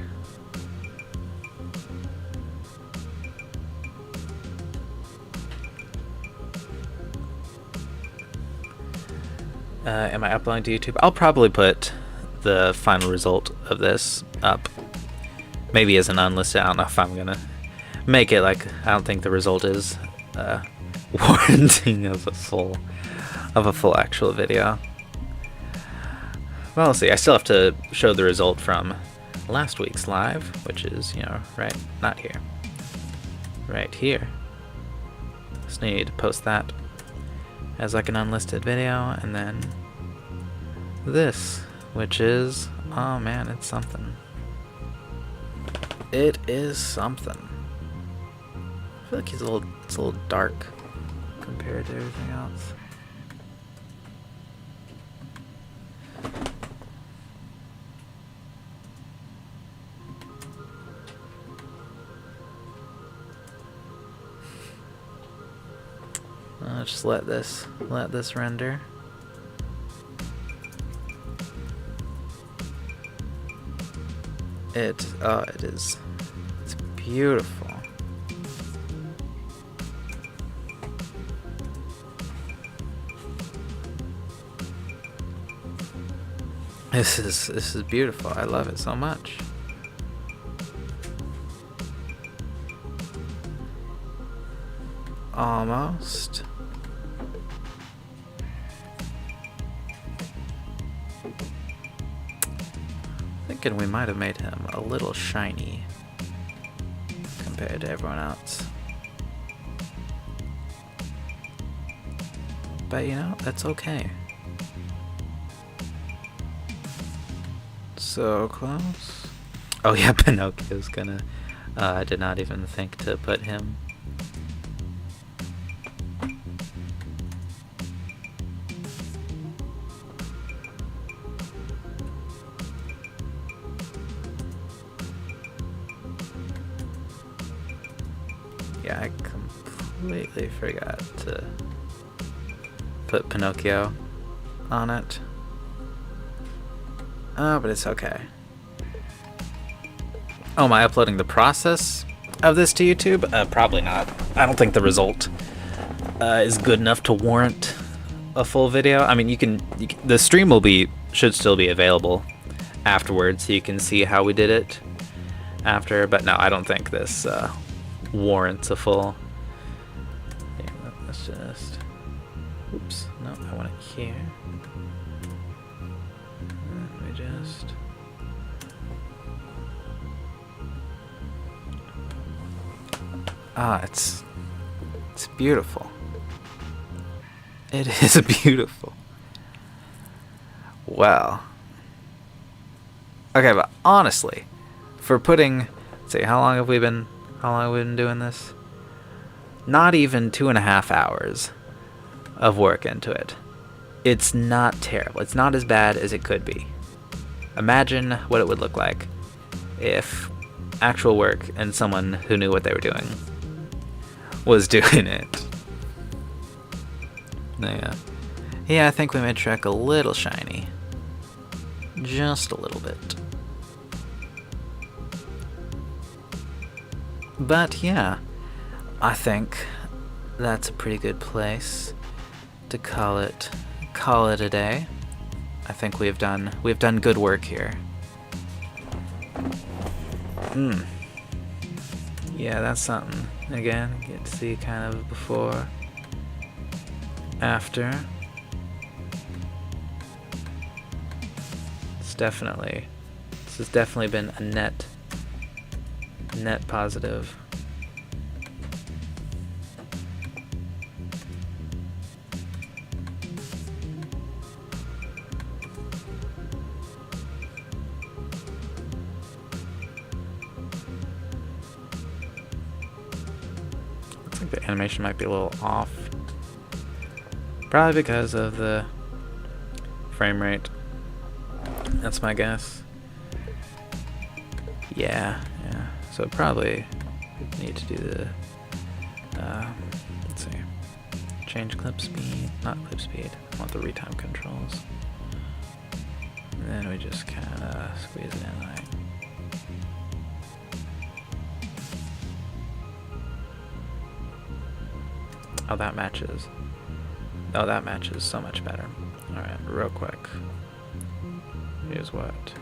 Am I uploading to YouTube? I'll probably put the final result of this up, maybe as an unlisted. I don't know if I'm gonna make it like, I don't think the result is warranting of a full actual video. Well, let's see. I still have to show the result from last week's live, which is, you know, not here, right here. Just need to post that as like an unlisted video, and then this, which is, oh man, it's something. It is something. I feel like it's a little dark compared to everything else. Let's just let this render. It is. It's beautiful. This is beautiful. I love it so much. Almost. Thinking we might have made him a little shiny compared to everyone else. But you know, that's okay. So close. Oh yeah, Pinocchio's gonna... I did not even think to put him. Yeah, I completely forgot to put Pinocchio on it. Oh, but it's okay. Oh, am I uploading the process of this to YouTube? Probably not. I don't think the result is good enough to warrant a full video. I mean, you can the stream should still be available afterwards, so you can see how we did it after. But no, I don't think this warrants a full. Yeah, let's just. Oops. No, I want it here. Let me just. Ah, it's beautiful. It is beautiful. Well. Okay, but honestly, for putting, let's see, how long have we been doing this? Not even 2.5 hours of work into it. It's not terrible. It's not as bad as it could be. Imagine what it would look like if actual work and someone who knew what they were doing was doing it. Yeah, I think we made Shrek a little shiny. Just a little bit. But yeah, I think that's a pretty good place to call it a day. I think we've done good work here. Yeah, that's something. Again, get to see kind of before, after. This has definitely been a net positive. I think the animation might be a little off. Probably because of the frame rate. That's my guess. Yeah. So probably need to do the, let's see, change clip speed, not clip speed, I want the retime controls. And then we just kind of squeeze it in like. Oh, that matches. Oh, that matches so much better. Alright, real quick. Here's what.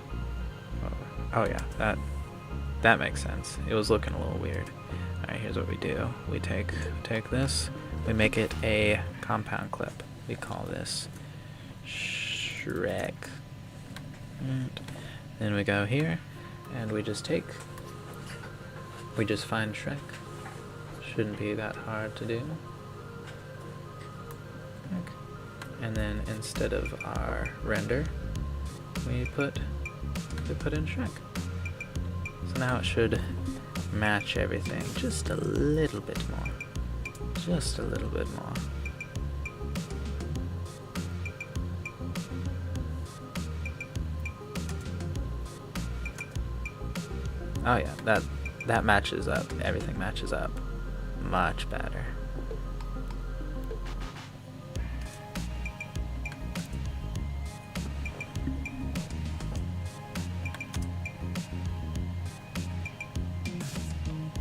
Oh yeah, that makes sense. It was looking a little weird. Alright, here's what we do. We take this, we make it a compound clip. We call this Shrek. And then we go here, and we just find Shrek. Shouldn't be that hard to do. And then instead of our render, we put in Shrek. So now it should match everything just a little bit more. Just a little bit more. Oh yeah, that matches up. Everything matches up much better.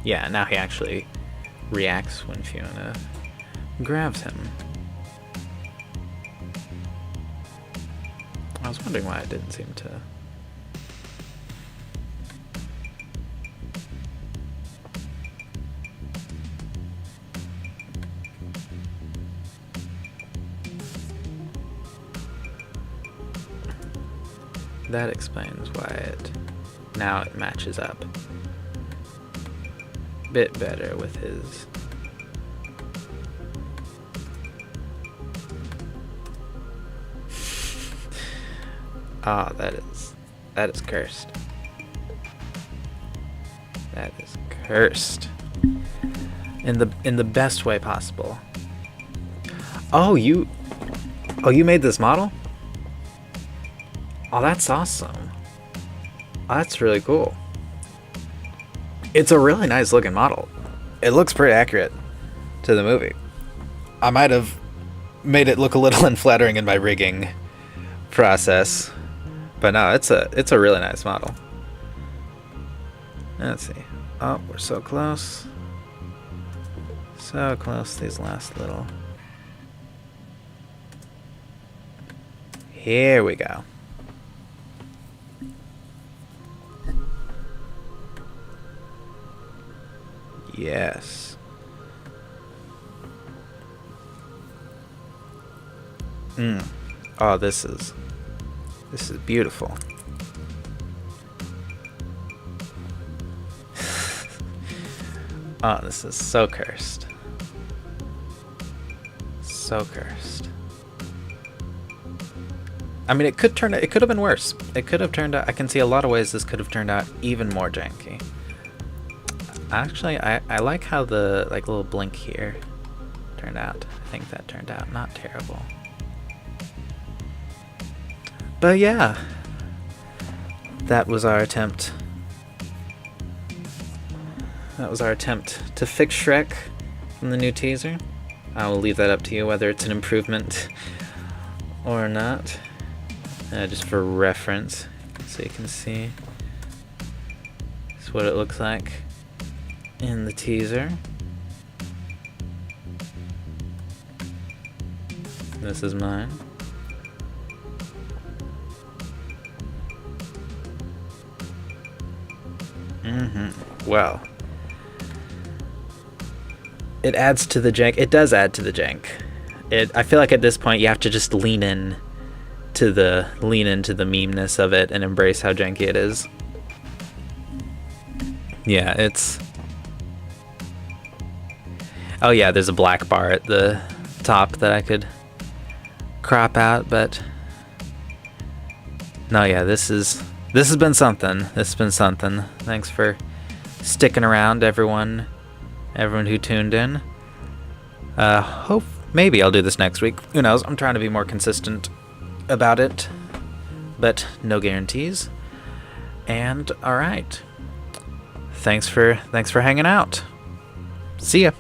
Yeah, now he actually reacts when Fiona grabs him. I was wondering why it didn't seem to... That explains why it... Now it matches up. Bit better with his... Ah, oh, that is cursed. That is cursed. In the best way possible. Oh, you made this model? Oh, that's awesome. Oh, that's really cool. It's a really nice looking model. It looks pretty accurate to the movie. I might have made it look a little unflattering in my rigging process, but no, it's a really nice model. Let's see. Oh, we're so close. So close, these last little... Here we go. Yes. Oh, this is beautiful. Oh, this is so cursed. So cursed. I mean, it could have been worse. It could have turned out, I can see a lot of ways this could have turned out even more janky. Actually, I like how the little blink here turned out. I think that turned out not terrible. But yeah, that was our attempt. That was our attempt to fix Shrek from the new teaser. I will leave that up to you whether it's an improvement or not. Just for reference, so you can see. This is what it looks like in the teaser. This is mine. Well, it adds to the jank. It does add to the jank. I feel like at this point you have to just lean into the memeness of it and embrace how janky it is. Yeah, it's... Oh yeah, there's a black bar at the top that I could crop out, but... No, yeah, this has been something. This has been something. Thanks for sticking around, everyone who tuned in. Maybe I'll do this next week. Who knows? I'm trying to be more consistent about it, but no guarantees. And all right, thanks for hanging out. See ya.